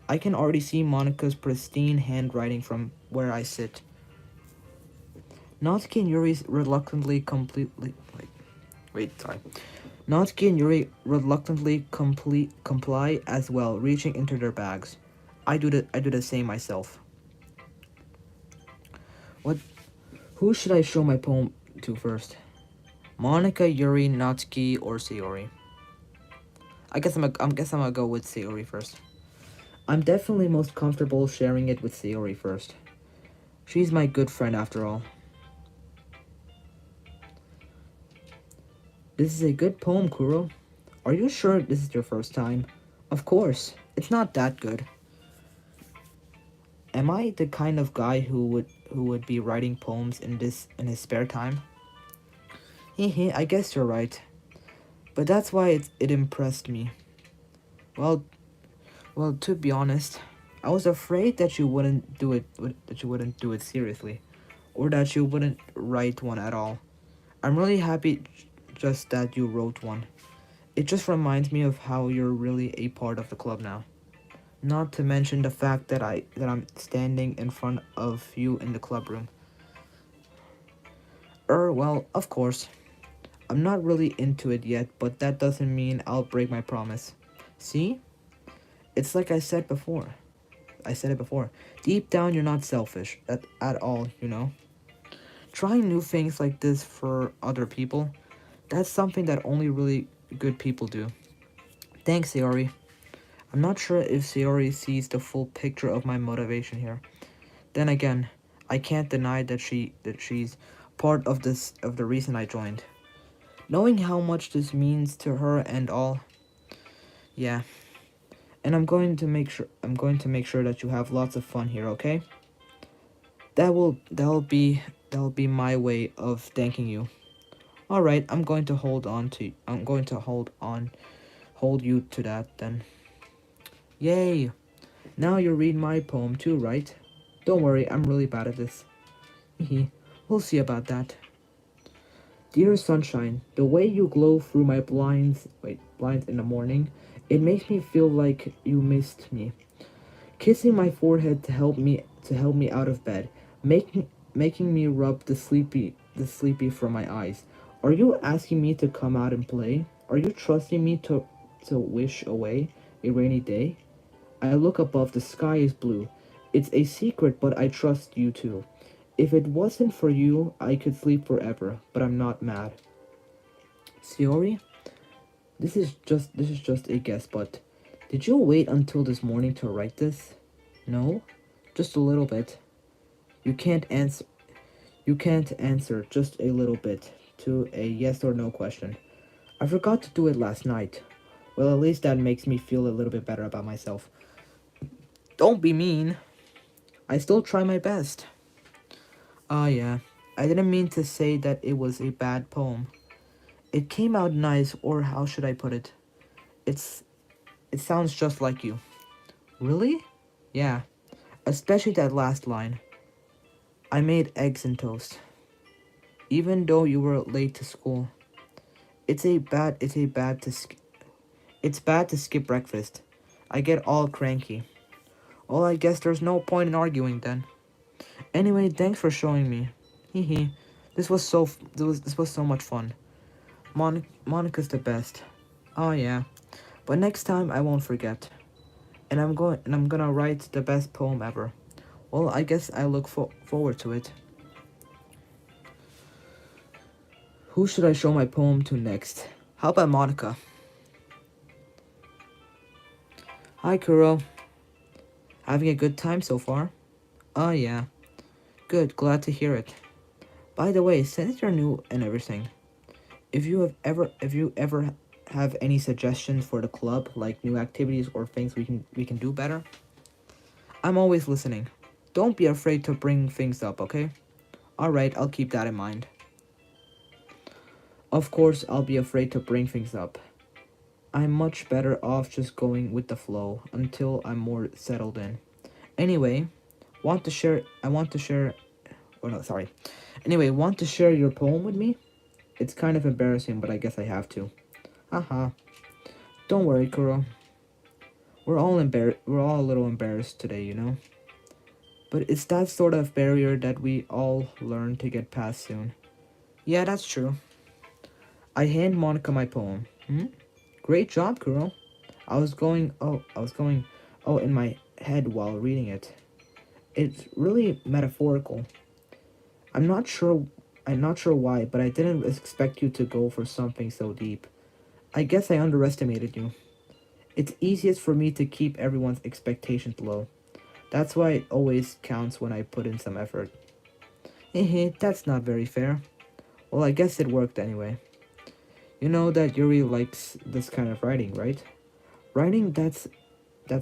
S1: I can already see Monica's pristine handwriting from where I sit. Natsuki and Yuri reluctantly completely wait, sorry. Natsuki and Yuri reluctantly comply as well, reaching into their bags. I do the same myself. What who should I show my poem to first? Monica, Yuri, Natsuki, or Sayori? I guess I'm gonna go with Sayori first. I'm definitely most comfortable sharing it with Sayori first. She's my good friend after all. This is a good poem, Kuro. Are you sure this is your first time? Of course. It's not that good. Am I the kind of guy who would be writing poems in his spare time? Hehe, I guess you're right. But that's why it impressed me. Well, well, to be honest, I was afraid that you wouldn't do it seriously, or that you wouldn't write one at all. I'm really happy just that you wrote one. It just reminds me of how you're really a part of the club now. Not to mention the fact that I'm standing in front of you in the club room. Well, of course. I'm not really into it yet, but that doesn't mean I'll break my promise. See? It's like I said before. I said it before. Deep down, you're not selfish at all. Trying new things like this for other people, that's something that only really good people do. Thanks, Sayori. I'm not sure if Sayori sees the full picture of my motivation here. Then again, I can't deny that she's part of the reason I joined. Knowing how much this means to her and all, yeah. And I'm going to make sure that you have lots of fun here, okay? That'll be my way of thanking you. All right, I'm going to hold you to that then. Yay. Now you read my poem too, right? Don't worry, I'm really bad at this. Hehe. We'll see about that. Dear sunshine, the way you glow through my blinds in the morning, it makes me feel like you missed me. Kissing my forehead to help me out of bed, making me rub the sleepy from my eyes. Are you asking me to come out and play? Are you trusting me to wish away a rainy day? I look above, the sky is blue. It's a secret, but I trust you too. If it wasn't for you, I could sleep forever, but I'm not mad. Siori, this is just a guess, but did you wait until this morning to write this? No? Just a little bit. You can't answer you can't answer just a little bit to a yes or no question. I forgot to do it last night. Well, at least that makes me feel a little bit better about myself. Don't be mean. I still try my best. Ah, yeah. I didn't mean to say that it was a bad poem. It came out nice, or how should I put it? It's it sounds just like you. Really? Yeah. Especially that last line. I made eggs and toast. Even though you were late to school. It's bad to skip breakfast. I get all cranky. Well, I guess there's no point in arguing then. Anyway, thanks for showing me. Hee hee. This was so much fun. Monica's the best. Oh yeah. But next time I won't forget. And I'm gonna write the best poem ever. Well, I guess I look forward to it. Who should I show my poem to next? How about Monica? Hi, Kuro. Having a good time so far? Oh yeah. Good, glad to hear it. By the way, since you're new and everything, if you ever have any suggestions for the club, like new activities or things we can do better, I'm always listening. Don't be afraid to bring things up, okay? Alright, I'll keep that in mind. Of course, I'll be afraid to bring things up. I'm much better off just going with the flow until I'm more settled in. Anyway, want to share, oh no, sorry. Anyway, want to share your poem with me? It's kind of embarrassing, but I guess I have to. Haha. Don't worry, Kuro. We're all a little embarrassed today, you know? But it's that sort of barrier that we all learn to get past soon. Yeah, that's true. I hand Monica my poem. Hmm? Great job, Kuro. I was going, oh, in my head while reading it. It's really metaphorical. I'm not sure, I'm not sure why, but I didn't expect you to go for something so deep. I guess I underestimated you. It's easiest for me to keep everyone's expectations low. That's why it always counts when I put in some effort. Hehe, that's not very fair. Well, I guess it worked anyway. You know that Yuri likes this kind of writing, right? Writing that's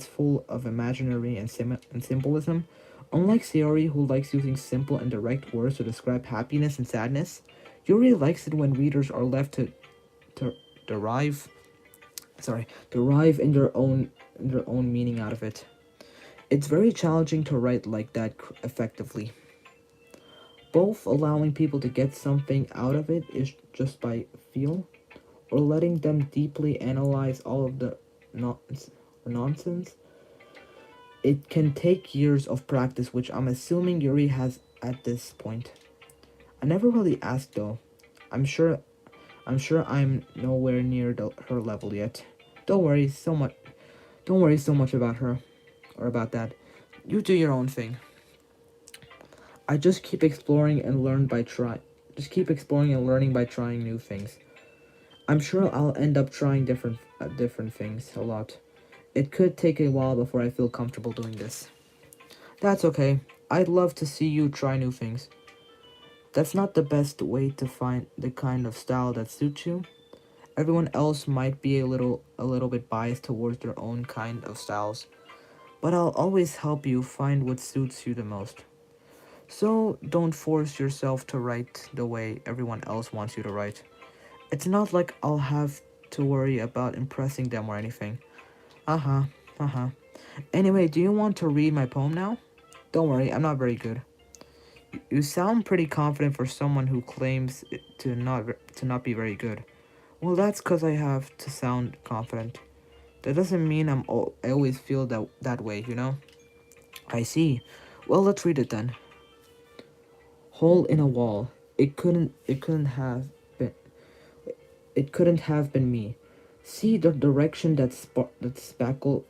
S1: full of imaginary and symbolism. Unlike Sayori, who likes using simple and direct words to describe happiness and sadness, Yuri likes it when readers are left to derive derive in their own meaning out of it. It's very challenging to write like that effectively. Both allowing people to get something out of it is just by feel, or letting them deeply analyze all of the nonsense. It can take years of practice, which I'm assuming Yuri has at this point. I never really asked though. I'm sure I'm nowhere near her level yet. Don't worry so much. Don't worry so much about her or about that. You do your own thing. I just keep exploring and learn by try. Just keep exploring and learning by trying new things. I'm sure I'll end up trying different things a lot. It could take a while before I feel comfortable doing this. That's okay. I'd love to see you try new things. That's not the best way to find the kind of style that suits you. Everyone else might be a little bit biased towards their own kind of styles, but I'll always help you find what suits you the most. So don't force yourself to write the way everyone else wants you to write. It's not like I'll have to worry about impressing them or anything. Uh-huh, uh-huh. Anyway, do you want to read my poem now? Don't worry, I'm not very good. You sound pretty confident for someone who claims to not be very good. Well, that's cuz I have to sound confident. That doesn't mean I always feel that way, you know? I see. Well, let's read it then. Hole in a wall. It couldn't have been me. See the direction that spackle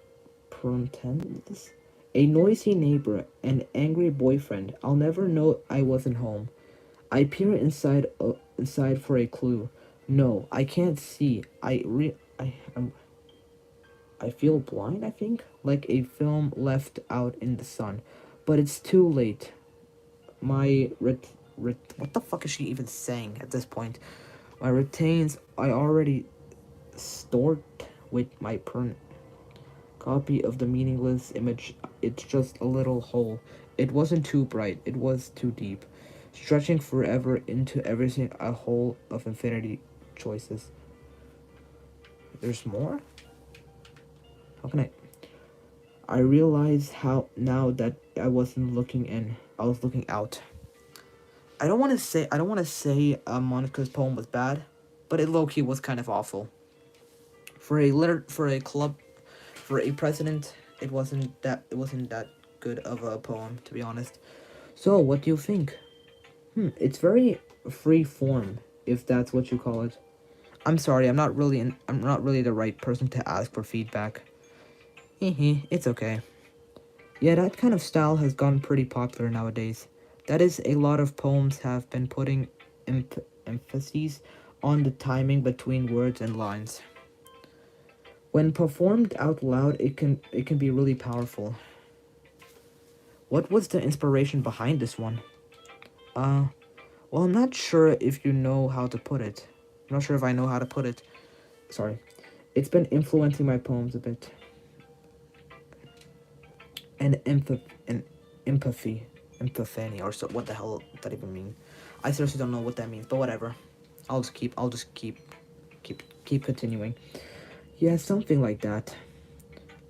S1: pretends? A noisy neighbor, an angry boyfriend. I'll never know I wasn't home. I peer inside for a clue. No, I can't see. I feel blind, I think, like a film left out in the sun. But it's too late. What the fuck is she even saying at this point? My retains I already stored with my copy of the meaningless image. It's just a little hole. It wasn't too bright, it was too deep, stretching forever into everything, a hole of infinity choices. There's more? How can I realize how now that I wasn't looking in, I was looking out. I don't want to say Monica's poem was bad, but it low-key was kind of awful. For a club, for a president, it wasn't that good of a poem, to be honest. So, what do you think? It's very free form, if that's what you call it. I'm sorry, I'm not really the right person to ask for feedback. Hee it's okay. Yeah, that kind of style has gotten pretty popular nowadays. That is, a lot of poems have been putting emphases on the timing between words and lines. When performed out loud, it can be really powerful. What was the inspiration behind this one? Uh, well, I'm not sure if you know how to put it. I'm not sure if I know how to put it. Sorry. It's been influencing my poems a bit. And empathy. Epiphany, or so, what the hell does that even mean? I seriously don't know what that means, but whatever. I'll just keep continuing. Yeah, something like that.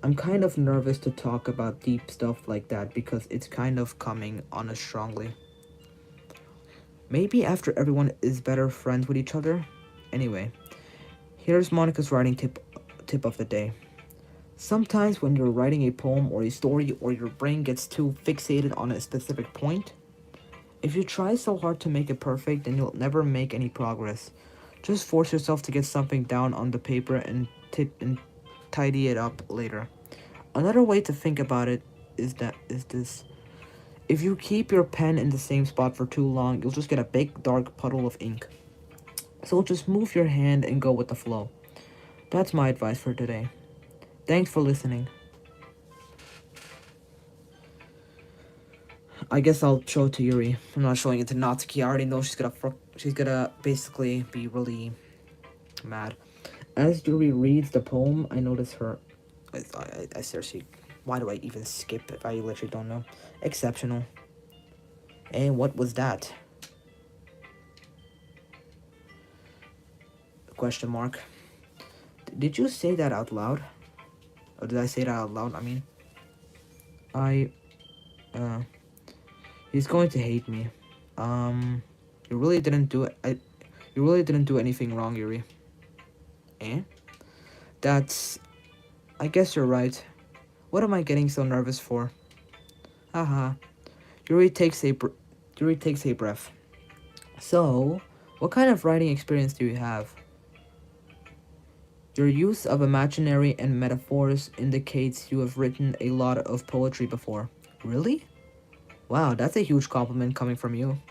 S1: I'm kind of nervous to talk about deep stuff like that because it's kind of coming on us strongly. Maybe after everyone is better friends with each other. Anyway, here's Monica's writing tip of the day. Sometimes when you're writing a poem or a story or your brain gets too fixated on a specific point, if you try so hard to make it perfect, then you'll never make any progress. Just force yourself to get something down on the paper and tidy it up later. Another way to think about it is this. If you keep your pen in the same spot for too long, you'll just get a big dark puddle of ink. So just move your hand and go with the flow. That's my advice for today. Thanks for listening. I guess I'll show it to Yuri. I'm not showing it to Natsuki. I already know she's gonna basically be really mad. As Yuri reads the poem, I notice her. I seriously. Why do I even skip if I literally don't know? Exceptional. And what was that? Question mark. Did you say that out loud? Or did I say that out loud? I mean, I. He's going to hate me. You really didn't do it. You really didn't do anything wrong, Yuri. Eh? That's. I guess you're right. What am I getting so nervous for? Haha. Yuri takes a breath. So, what kind of writing experience do you have? Your use of imaginary and metaphors indicates you have written a lot of poetry before. Really? Wow, that's a huge compliment coming from you.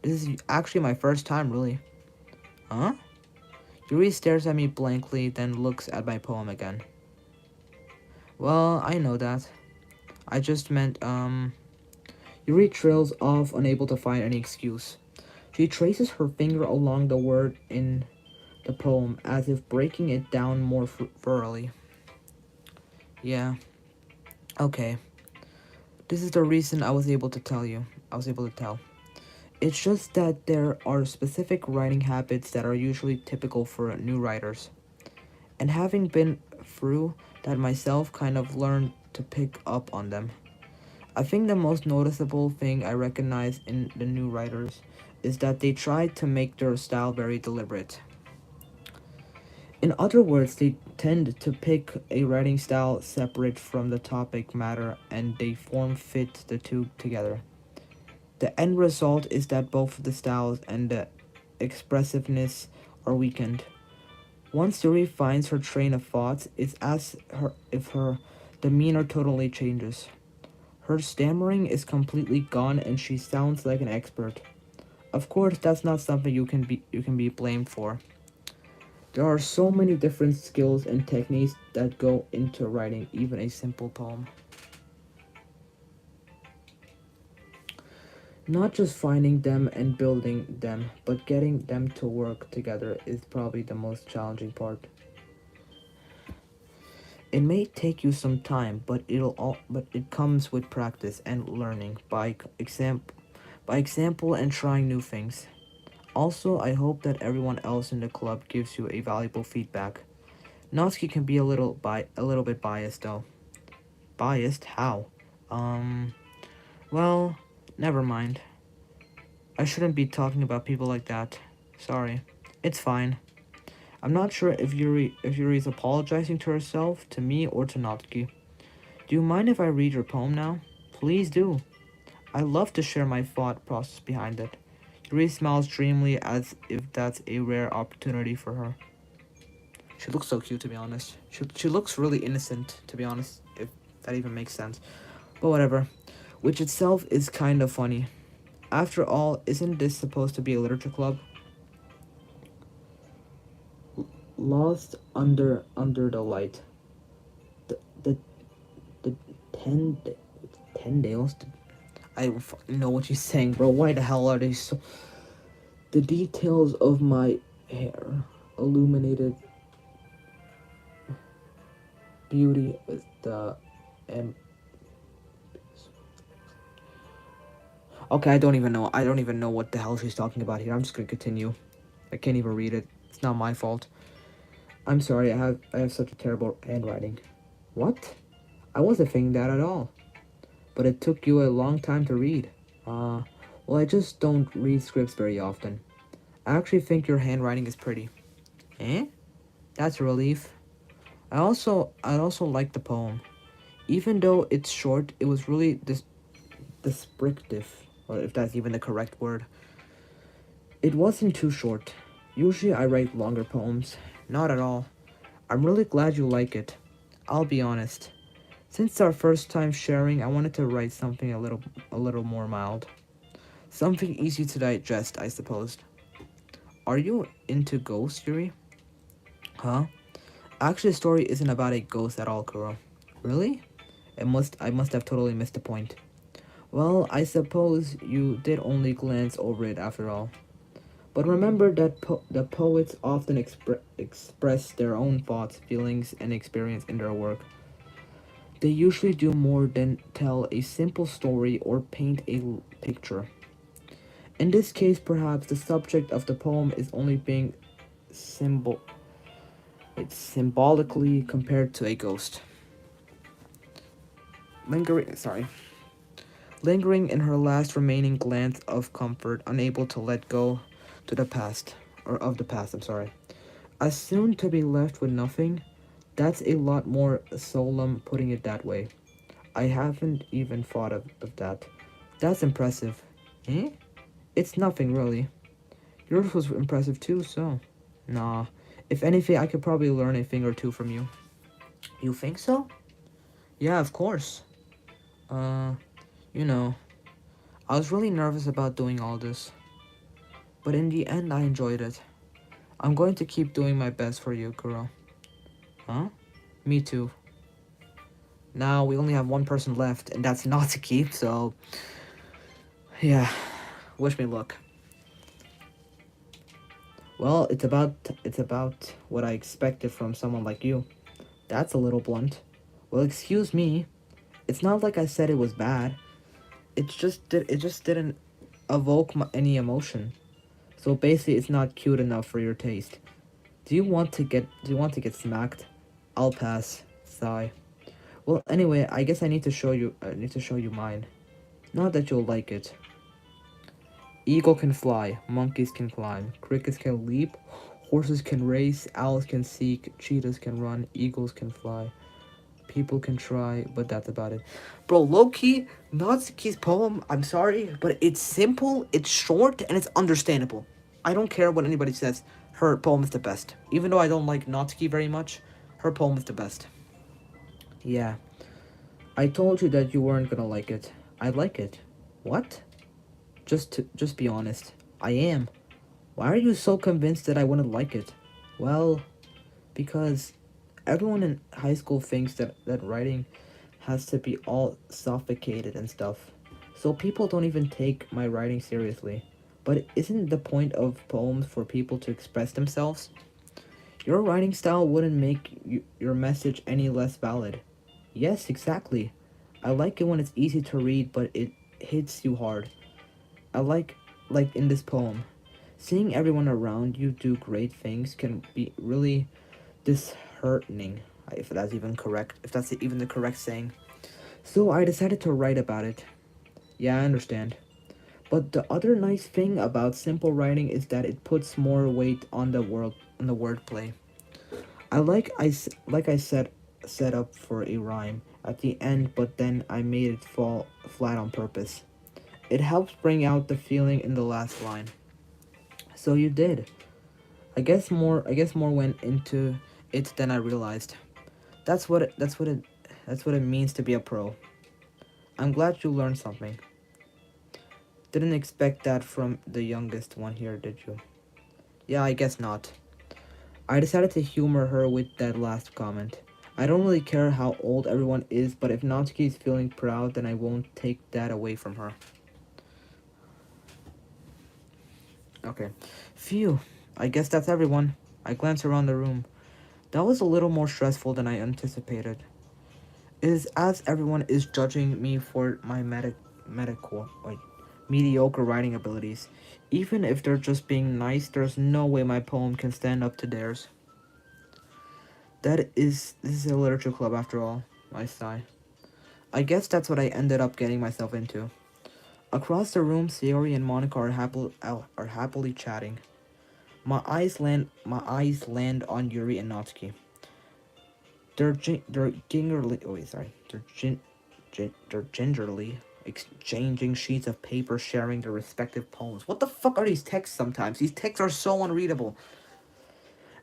S1: This is actually my first time, really. Huh? Yuri stares at me blankly, then looks at my poem again. Well, I know that. I just meant, Yuri trails off, unable to find any excuse. She traces her finger along the word in the poem, as if breaking it down more thoroughly. Yeah. Okay. This is the reason I was able to tell you. I was able to tell. It's just that there are specific writing habits that are usually typical for new writers. And having been through that myself, kind of learned to pick up on them. I think the most noticeable thing I recognize in the new writers is that they try to make their style very deliberate. In other words, they tend to pick a writing style separate from the topic matter and they form fit the two together. The end result is that both the styles and the expressiveness are weakened. Once Yuri finds her train of thoughts, it's as if her demeanor totally changes. Her stammering is completely gone and she sounds like an expert. Of course, that's not something you can be blamed for. There are so many different skills and techniques that go into writing even a simple poem. Not just finding them and building them, but getting them to work together is probably the most challenging part. It may take you some time, but it comes with practice and learning by example and trying new things. Also, I hope that everyone else in the club gives you a valuable feedback. Natsuki can be a little bit biased though. Biased? How? Um, well, never mind. I shouldn't be talking about people like that. Sorry. It's fine. I'm not sure if Yuri is apologizing to herself, to me, or to Natsuki. Do you mind if I read your poem now? Please do. I love to share my thought process behind it. Yuri smiles dreamily as if that's a rare opportunity for her. She looks so cute, to be honest. She looks really innocent, to be honest, if that even makes sense. But whatever. Which itself is kind of funny. After all, isn't this supposed to be a literature club? Lost under the light. The the the ten ten Dales. I don't fucking know what she's saying, bro. Why the hell are they so? The details of my hair illuminated beauty with the M. Okay, I don't even know. I don't even know what the hell she's talking about here. I'm just gonna continue. I can't even read it. It's not my fault. I'm sorry. I have such a terrible handwriting. What? I wasn't thinking that at all. But it took you a long time to read. Uh, well, I just don't read scripts very often. I actually think your handwriting is pretty. Eh? That's a relief. I also like the poem. Even though it's short, it was really descriptive, or if that's even the correct word. It wasn't too short. Usually I write longer poems. Not at all. I'm really glad you like it. I'll be honest. Since our first time sharing, I wanted to write something a little more mild. Something easy to digest, I suppose. Are you into ghosts, Yuri? Huh? Actually, the story isn't about a ghost at all, Kuro. Really? I must have totally missed the point. Well, I suppose you did only glance over it after all. But remember that the poets often express their own thoughts, feelings, and experience in their work. They usually do more than tell a simple story or paint a picture. In this case, perhaps the subject of the poem is only being symbol it's symbolically compared to a ghost. Lingering in her last remaining glance of comfort, unable to let go to the past or of the past, I'm sorry. As soon to be left with nothing, that's a lot more solemn putting it that way. I haven't even thought of that. That's impressive. Eh? It's nothing really. Yours was impressive too, so. Nah. If anything, I could probably learn a thing or two from you. You think so? Yeah, of course. Uh, you know, I was really nervous about doing all this. But in the end, I enjoyed it. I'm going to keep doing my best for you, Kuro. Huh? Me too. Now we only have one person left, and that's Natsuki, so. Yeah. Wish me luck. Well, it's about what I expected from someone like you. That's a little blunt. Well, excuse me. It's not like I said it was bad. It just didn't evoke any emotion. So basically, it's not cute enough for your taste. Do you want to get smacked? I'll pass. Sigh. Well, anyway, I guess I need to show you mine. Not that you'll like it. Eagle can fly, monkeys can climb, crickets can leap, horses can race, owls can seek, cheetahs can run, eagles can fly. People can try, but that's about it. Bro, low-key, Natsuki's poem, I'm sorry, but it's simple, it's short, and it's understandable. I don't care what anybody says. Her poem is the best. Even though I don't like Natsuki very much, her poem is the best. Yeah. I told you that you weren't gonna like it. I like it. What? Just be honest. I am. Why are you so convinced that I wouldn't like it? Well, because everyone in high school thinks that writing has to be all sophisticated and stuff. So people don't even take my writing seriously. But isn't the point of poems for people to express themselves? Your writing style wouldn't make your message any less valid. Yes, exactly. I like it when it's easy to read, but it hits you hard. I like in this poem. Seeing everyone around you do great things can be really disheartening, if that's even correct, if that's even the correct saying. So I decided to write about it. Yeah, I understand. But the other nice thing about simple writing is that it puts more weight on the wordplay. Like I said set up for a rhyme at the end, but then I made it fall flat on purpose. It helps bring out the feeling in the last line. So you did. I guess more went into it than I realized. That's what it means to be a pro. I'm glad you learned something. Didn't expect that from the youngest one here, did you? Yeah, I guess not. I decided to humor her with that last comment. I don't really care how old everyone is, but if Natsuki is feeling proud, then I won't take that away from her. Okay. Phew. I guess that's everyone. I glanced around the room. That was a little more stressful than I anticipated. It is as everyone is judging me for my mediocre writing abilities. Even if they're just being nice, there's no way my poem can stand up to theirs. This is a literature club after all, I sigh. I guess that's what I ended up getting myself into. Across the room, Sayori and Monica are happily chatting. My eyes land on Yuri and Natsuki. They're gingerly. Oh wait, sorry. They're gingerly exchanging sheets of paper, sharing their respective poems. What the fuck are these texts? Sometimes these texts are so unreadable.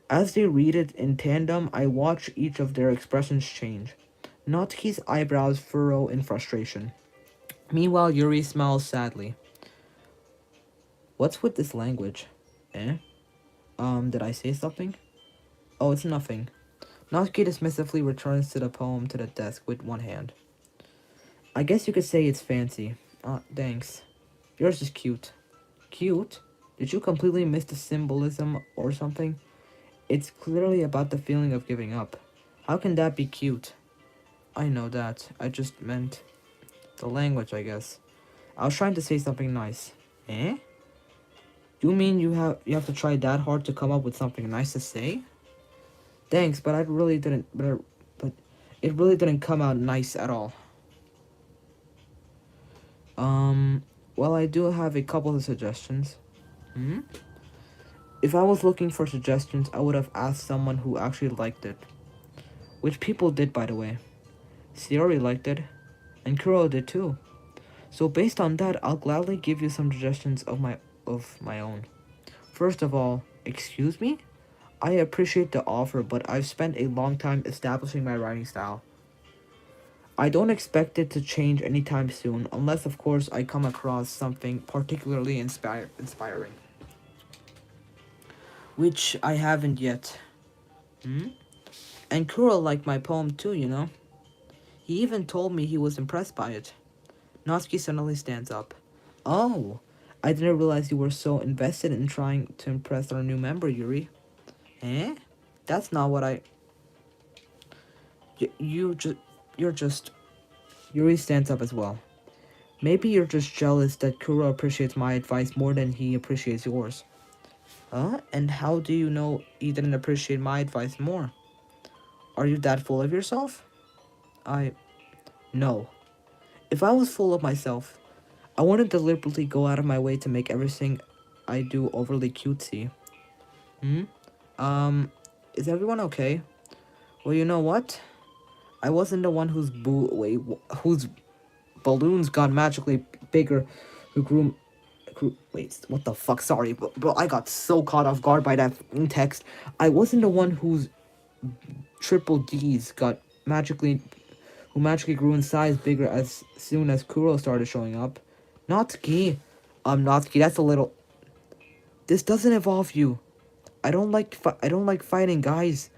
S1: As they read it in tandem, I watch each of their expressions change. Natsuki's eyebrows furrow in frustration. Meanwhile, Yuri smiles sadly. What's with this language? Eh? Did I say something? Oh, it's nothing. Natsuki dismissively returns to the poem to the desk with one hand. I guess you could say it's fancy. Thanks. Yours is cute. Cute? Did you completely miss the symbolism or something? It's clearly about the feeling of giving up. How can that be cute? I know that. I just meant the language, I guess. I was trying to say something nice. Eh? You mean you have to try that hard to come up with something nice to say? Thanks, but I really didn't. But it really didn't come out nice at all. Well, I do have a couple of suggestions. Hmm? If I was looking for suggestions, I would have asked someone who actually liked it. Which people did, by the way. Sayori liked it, and Kuro did too. So based on that, I'll gladly give you some suggestions of my own. First of all, excuse me? I appreciate the offer, but I've spent a long time establishing my writing style. I don't expect it to change anytime soon, unless, of course, I come across something particularly inspiring. Which I haven't yet. Hmm? And Kuro liked my poem too, you know? He even told me he was impressed by it. Natsuki suddenly stands up. Oh, I didn't realize you were so invested in trying to impress our new member, Yuri. Eh? That's not what I. You just. You're just. Yuri stands up as well. Maybe you're just jealous that Kuro appreciates my advice more than he appreciates yours. Huh? And how do you know he didn't appreciate my advice more? Are you that full of yourself? I. No. If I was full of myself, I wouldn't deliberately go out of my way to make everything I do overly cutesy. Hmm? Um, is everyone okay? Well, you know what? I wasn't the one whose balloons got magically bigger, wait, what the fuck? Sorry, bro, I got so caught off guard by that text. I wasn't the one whose triple D's got magically, who magically grew in size bigger as soon as Kuro started showing up. Natsuki, Natsuki, that's a little. This doesn't involve you. I don't like fighting, guys.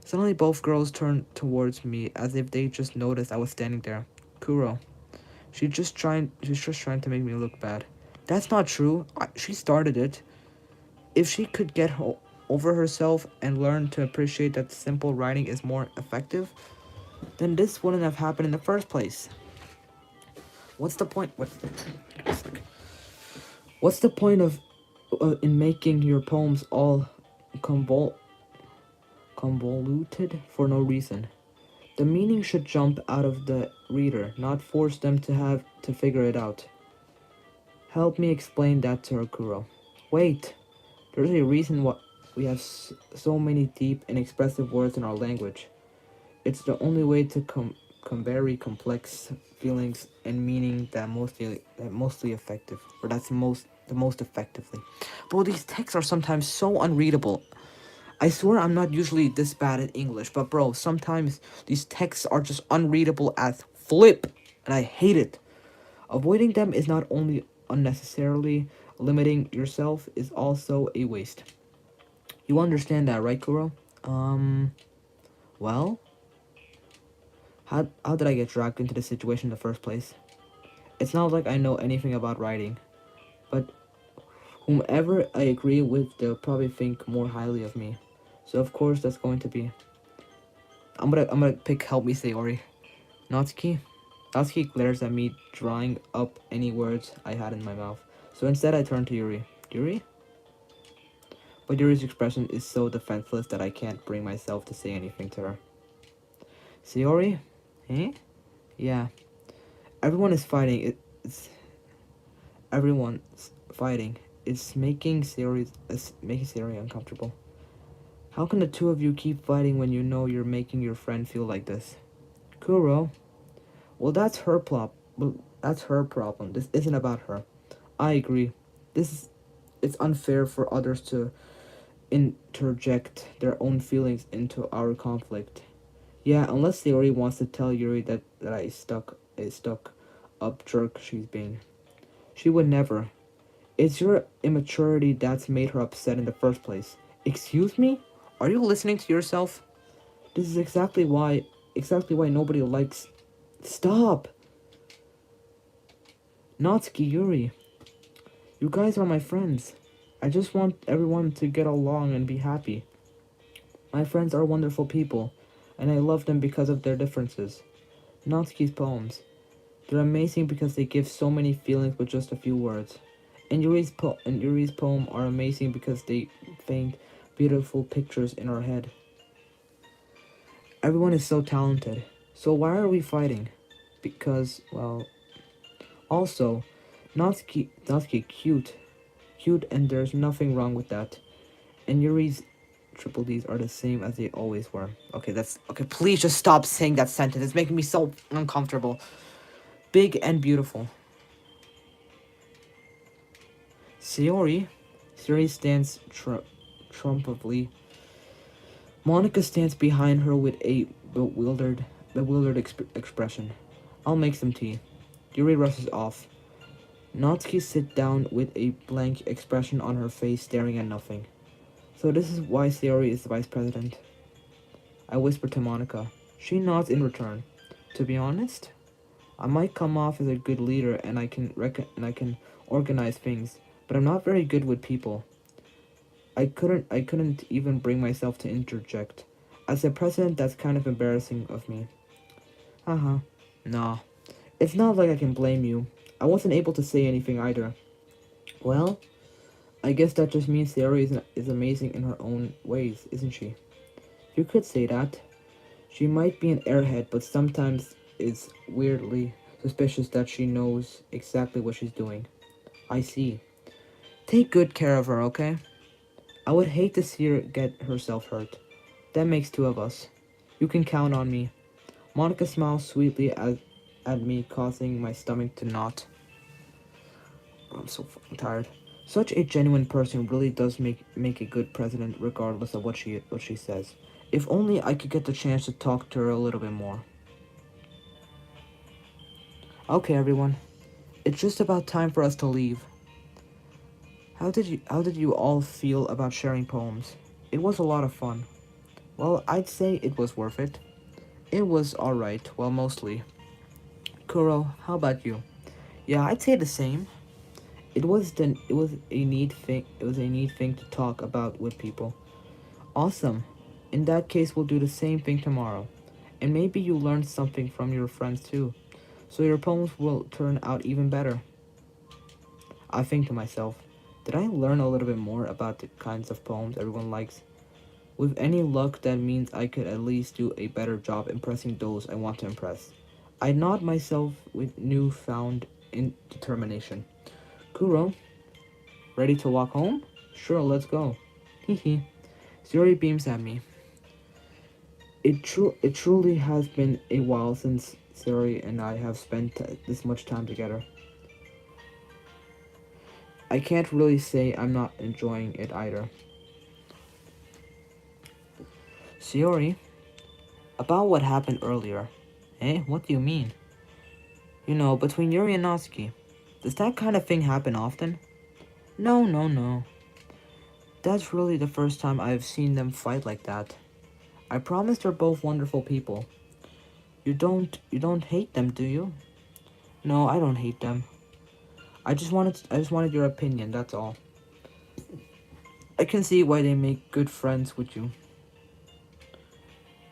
S1: Suddenly, both girls turned towards me as if they just noticed I was standing there. Kuro. She's just trying to make me look bad. That's not true. She started it. If she could get home. over herself and learned to appreciate that simple writing is more effective, then this wouldn't have happened in the first place. What's the point? What's the point of in making your poems all convoluted for no reason? The meaning should jump out of the reader, not force them to have to figure it out. Help me explain that to her, Kuro. Wait, there's a reason why we have so many deep and expressive words in our language. It's the only way to convey complex feelings and meaning that mostly effective, or that's the most effectively. Bro, these texts are sometimes so unreadable. I swear I'm not usually this bad at English, but bro, sometimes these texts are just unreadable as flip, and I hate it. Avoiding them is not only unnecessarily limiting yourself, is also a waste. You understand that, right, Kuro? Well, how did I get dragged into this situation in the first place? It's not like I know anything about writing, but whomever I agree with, they'll probably think more highly of me. So of course that's going to be. I'm gonna pick Help Me Sayori. Natsuki. Natsuki glares at me, drawing up any words I had in my mouth. So instead I turn to Yuri. Yuri? But Yuri's expression is so defenseless that I can't bring myself to say anything to her. Sayori? Eh? Yeah. Everyone is fighting. Everyone's fighting. It's making Sayori uncomfortable. How can the two of you keep fighting when you know you're making your friend feel like this? Kuro? Well, that's her problem. This isn't about her. I agree. It's unfair for others to interject their own feelings into our conflict. Yeah, unless Sayori wants to tell Yuri that a stuck up jerk she's being. She would never. It's your immaturity that's made her upset in the first place. Excuse me? Are you listening to yourself? This is exactly why nobody likes. Stop! Natsuki, Yuri. You guys are my friends. I just want everyone to get along and be happy. My friends are wonderful people, and I love them because of their differences. Natsuki's poems. They're amazing because they give so many feelings with just a few words. And Yuri's poem are amazing because they paint beautiful pictures in our head. Everyone is so talented. So why are we fighting? Because, well, also, Natsuki cute, and there's nothing wrong with that. And Yuri's triple D's are the same as they always were. Okay. Please just stop saying that sentence. It's making me so uncomfortable. Big and beautiful. Sayori stands trumpedly. Monica stands behind her with a bewildered expression. I'll make some tea. Yuri rushes off. Natsuki sits down with a blank expression on her face, staring at nothing. So this is why Sayori is the vice president. I whisper to Monica. She nods in return. To be honest, I might come off as a good leader and I can organize things, but I'm not very good with people. I couldn't even bring myself to interject. As a president, that's kind of embarrassing of me. Haha. Nah. It's not like I can blame you. I wasn't able to say anything either. Well, I guess that just means Sayori is amazing in her own ways, isn't she? You could say that. She might be an airhead, but sometimes it's weirdly suspicious that she knows exactly what she's doing. I see. Take good care of her, okay? I would hate to see her get herself hurt. That makes two of us. You can count on me. Monica smiles sweetly at me, causing my stomach to knot. I'm so fucking tired. Such a genuine person really does make a good president, regardless of what she says. If only I could get the chance to talk to her a little bit more. Okay, everyone. It's just about time for us to leave. How did you all feel about sharing poems? It was a lot of fun. Well, I'd say it was worth it. It was alright, well, mostly. Kuro, how about you? Yeah, I'd say the same. It was a neat thing to talk about with people. Awesome. In that case, we'll do the same thing tomorrow. And maybe you learn something from your friends too. So your poems will turn out even better. I think to myself, did I learn a little bit more about the kinds of poems everyone likes? With any luck, that means I could at least do a better job impressing those I want to impress. I nod myself with newfound determination. Kuro, ready to walk home? Sure, let's go. Hee. Zuri beams at me. It truly has been a while since Siri and I have spent this much time together. I can't really say I'm not enjoying it either. Siori, about what happened earlier. Eh? What do you mean? You know, between Yuri and Natsuki. Does that kind of thing happen often? No. That's really the first time I've seen them fight like that. I promise they're both wonderful people. You don't hate them, do you? No, I don't hate them. I just wanted your opinion, that's all. I can see why they make good friends with you.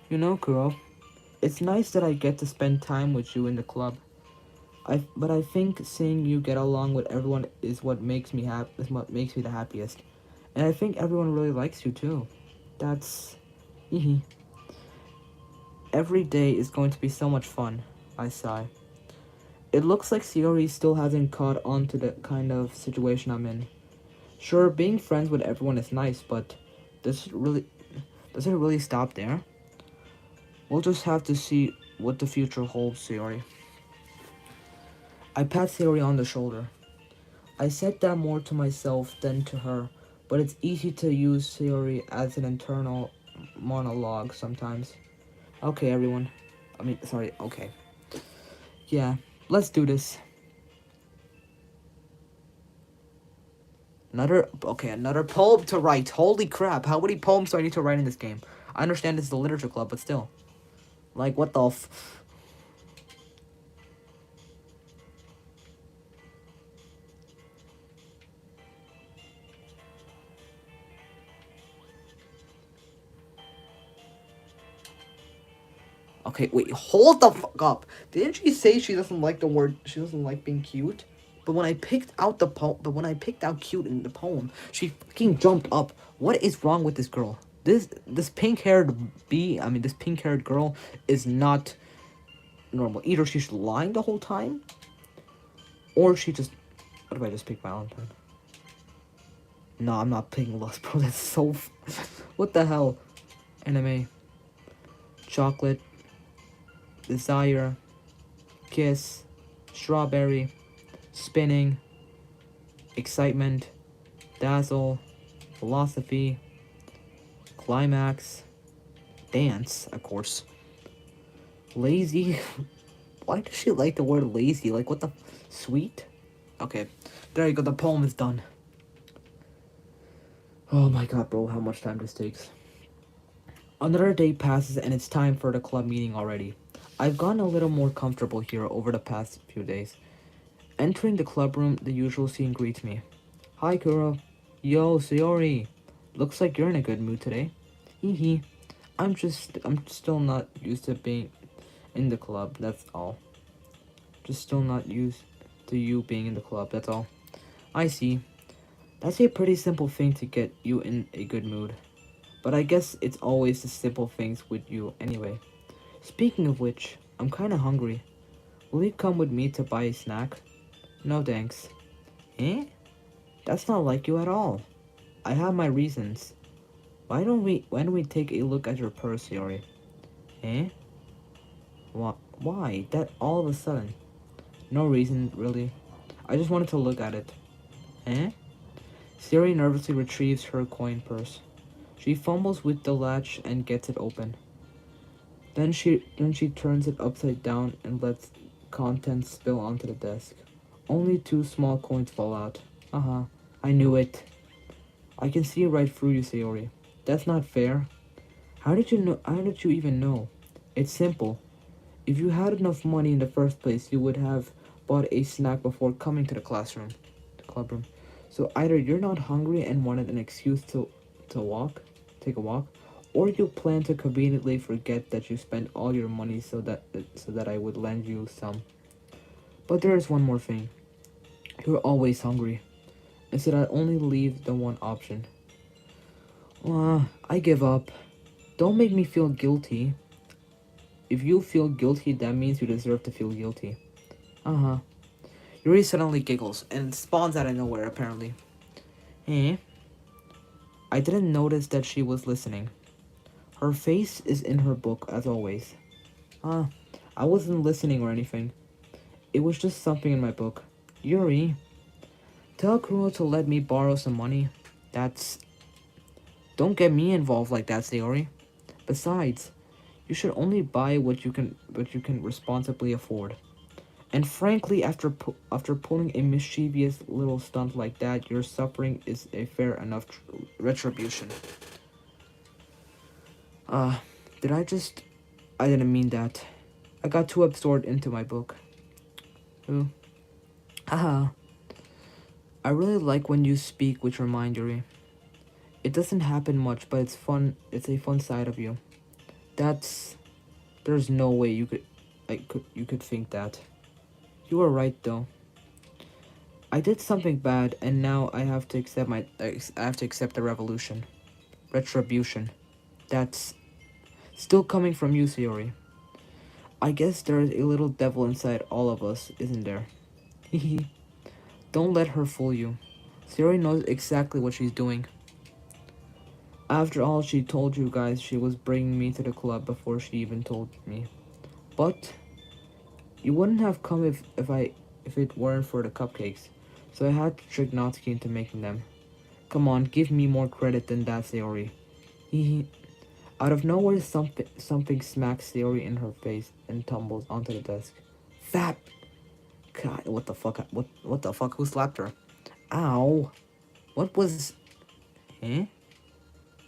S1: You know, Kuro, it's nice that I get to spend time with you in the club. But I think seeing you get along with everyone is what makes me the happiest. And I think everyone really likes you too. That's Hehe. Every day is going to be so much fun, I sigh. It looks like Sayori still hasn't caught on to the kind of situation I'm in. Sure, being friends with everyone is nice, but does it really does it really stop there? We'll just have to see what the future holds, Sayori. I pat Sayori on the shoulder. I said that more to myself than to her, but it's easy to use Sayori as an internal monologue sometimes. Okay, everyone. Okay. Yeah, let's do this. Another poem to write. Holy crap, how many poems do I need to write in this game? I understand this is the literature club, but still. Like, what the f... Okay, wait, hold the fuck up. Didn't she say she doesn't like she doesn't like being cute? But when I picked out cute in the poem, she fucking jumped up. What is wrong with this girl? This this pink-haired girl is not normal. Either she's lying the whole time, or she just... What if I just pick Valentine? No, I'm not picking Lust, bro. That's so... What the hell? Anime. Chocolate. Desire. Kiss. Strawberry. Spinning. Excitement. Dazzle. Philosophy. Climax. Dance, of course. Lazy. Why does she like the word lazy? Like, what the... Sweet? Okay. There you go. The poem is done. Oh my god, bro. How much time this takes. Another day passes and it's time for the club meeting already. I've gotten a little more comfortable here over the past few days. Entering the club room, the usual scene greets me. Hi, Kuro. Yo, Sayori. Looks like you're in a good mood today. Hee. I'm still not used to being in the club, that's all. Just still not used to you being in the club, that's all. I see. That's a pretty simple thing to get you in a good mood. But I guess it's always the simple things with you anyway. Speaking of which, I'm kinda hungry. Will you come with me to buy a snack? No thanks. Eh? That's not like you at all. I have my reasons. Why don't we take a look at your purse, Yori? Eh? Why? That all of a sudden? No reason, really. I just wanted to look at it. Eh? Siri nervously retrieves her coin purse. She fumbles with the latch and gets it open. Then she turns it upside down and lets contents spill onto the desk. Only 2 small coins fall out. I knew it. I can see right through you, Sayori. That's not fair. How did you even know? It's simple. If you had enough money in the first place, you would have bought a snack before coming to the club room. So either you're not hungry and wanted an excuse to take a walk, or you plan to conveniently forget that you spent all your money so that I would lend you some. But there is one more thing. You're always hungry. Instead, I only leave the one option. I give up. Don't make me feel guilty. If you feel guilty, that means you deserve to feel guilty. Uh-huh. Yuri suddenly giggles and spawns out of nowhere, apparently. Eh? I didn't notice that she was listening. Her face is in her book, as always. Ah, I wasn't listening or anything. It was just something in my book. Yuri, tell Kuro to let me borrow some money. That's... Don't get me involved like that, Sayori. Besides, you should only buy what you can responsibly afford. And frankly, after pulling a mischievous little stunt like that, your suffering is a fair enough retribution. Uh, did I just... I didn't mean that. I got too absorbed into my book. Ooh. Haha. I really like when you speak with your mind, Yuri. It doesn't happen much, but it's fun. It's a fun side of you. That's... There's no way you could think that. You were right, though. I did something bad, and now I have to accept the retribution. That's still coming from you, Sayori. I guess there is a little devil inside all of us, isn't there? Hehe. Don't let her fool you. Sayori knows exactly what she's doing. After all, she told you guys she was bringing me to the club before she even told me. But you wouldn't have come if it weren't for the cupcakes. So I had to trick Natsuki into making them. Come on, give me more credit than that, Sayori. Hehe. Out of nowhere, something smacks Sayori in her face and tumbles onto the desk. Fat! God, what the fuck? What the fuck? Who slapped her? Ow! What was... Eh?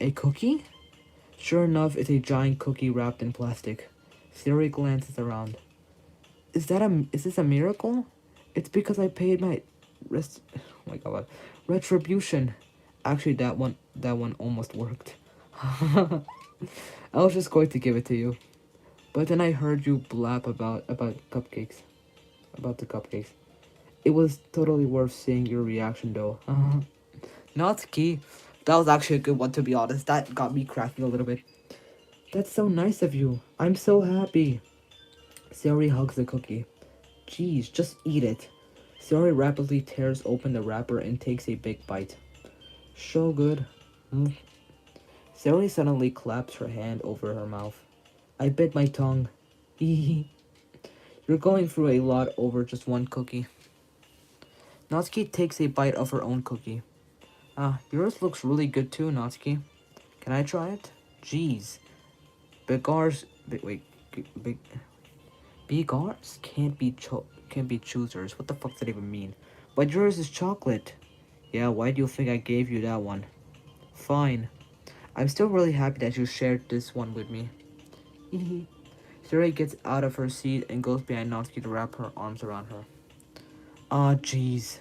S1: A cookie? Sure enough, it's a giant cookie wrapped in plastic. Sayori glances around. Is this a miracle? It's because I paid my oh my god, retribution. Actually, that one almost worked. I was just going to give it to you, but then I heard you blab about cupcakes, about the cupcakes. It was totally worth seeing your reaction, though. Natsuki, that was actually a good one, to be honest. That got me cracking a little bit. That's so nice of you. I'm so happy. Sayori hugs the cookie. Jeez, just eat it. Sayori rapidly tears open the wrapper and takes a big bite. So good. Sayori suddenly claps her hand over her mouth. I bit my tongue. You're going through a lot over just one cookie. Natsuki takes a bite of her own cookie. Yours looks really good too, Natsuki. Can I try it? Jeez. Begars can't be choosers. What the fuck does that even mean? But yours is chocolate. Yeah, why do you think I gave you that one? Fine. I'm still really happy that you shared this one with me. Sayori gets out of her seat and goes behind Natsuki to wrap her arms around her. Jeez.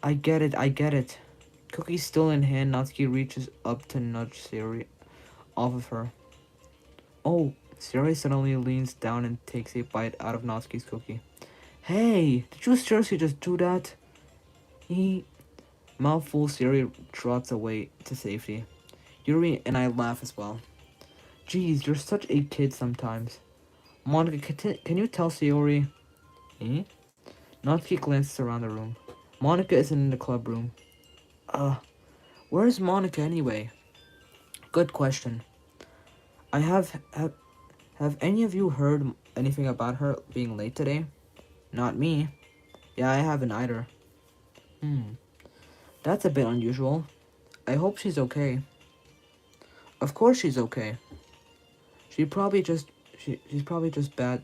S1: I get it. Cookie still in hand, Natsuki reaches up to nudge Sayori off of her. Oh, Sayori suddenly leans down and takes a bite out of Natsuki's cookie. Hey, did you seriously just do that? Mouthful, Sayori trots away to safety. Yuri and I laugh as well. Geez, you're such a kid sometimes. Monica, can you tell Sayori? Natsuki glances around the room. Monica isn't in the club room. Where's Monica anyway? Good question. Have any of you heard anything about her being late today? Not me. Yeah, I haven't either. That's a bit unusual. I hope she's okay. Of course she's okay. She's probably just bad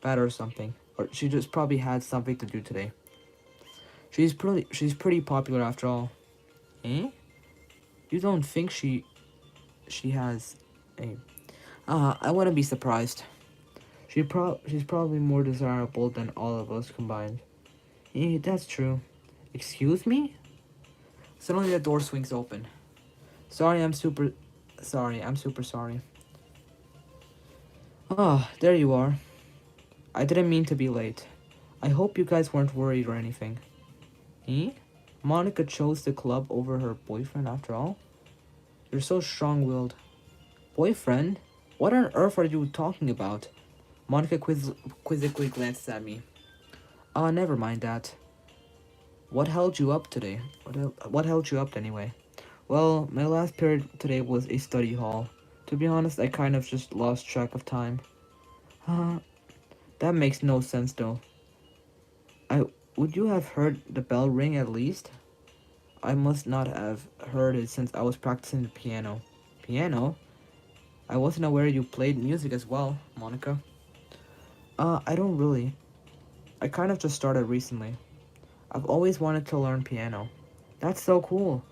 S1: or something. Or she just probably had something to do today. She's pretty popular after all. Eh? You don't think she has a... I wouldn't be surprised. She's probably more desirable than all of us combined. That's true. Excuse me? Suddenly the door swings open. Sorry, I'm super sorry. I'm super sorry. Ah, there you are. I didn't mean to be late. I hope you guys weren't worried or anything. Eh? Monica chose the club over her boyfriend after all? You're so strong-willed. Boyfriend? What on earth are you talking about? Monica quizzically glances at me. Never mind that. What held you up today? What held you up anyway? Well, my last period today was a study hall. To be honest, I kind of just lost track of time. Huh? That makes no sense though. I would you have heard the bell ring at least? I must not have heard it since I was practicing the piano. Piano? I wasn't aware you played music as well, Monica. I don't really. I kind of just started recently. I've always wanted to learn piano. That's so cool.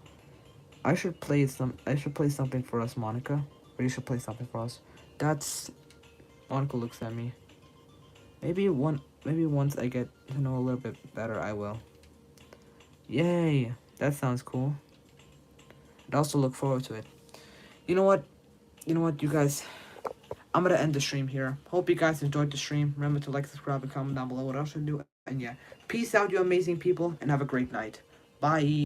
S1: I should play something for us, Monica. Or you should play something for us. That's Monica looks at me. Maybe once I get to know a little bit better I will. Yay! That sounds cool. I'd also look forward to it. You know what? You know what, you guys? I'm gonna end the stream here. Hope you guys enjoyed the stream. Remember to like, subscribe, and comment down below what else you do. And yeah, peace out, you amazing people, and have a great night. Bye.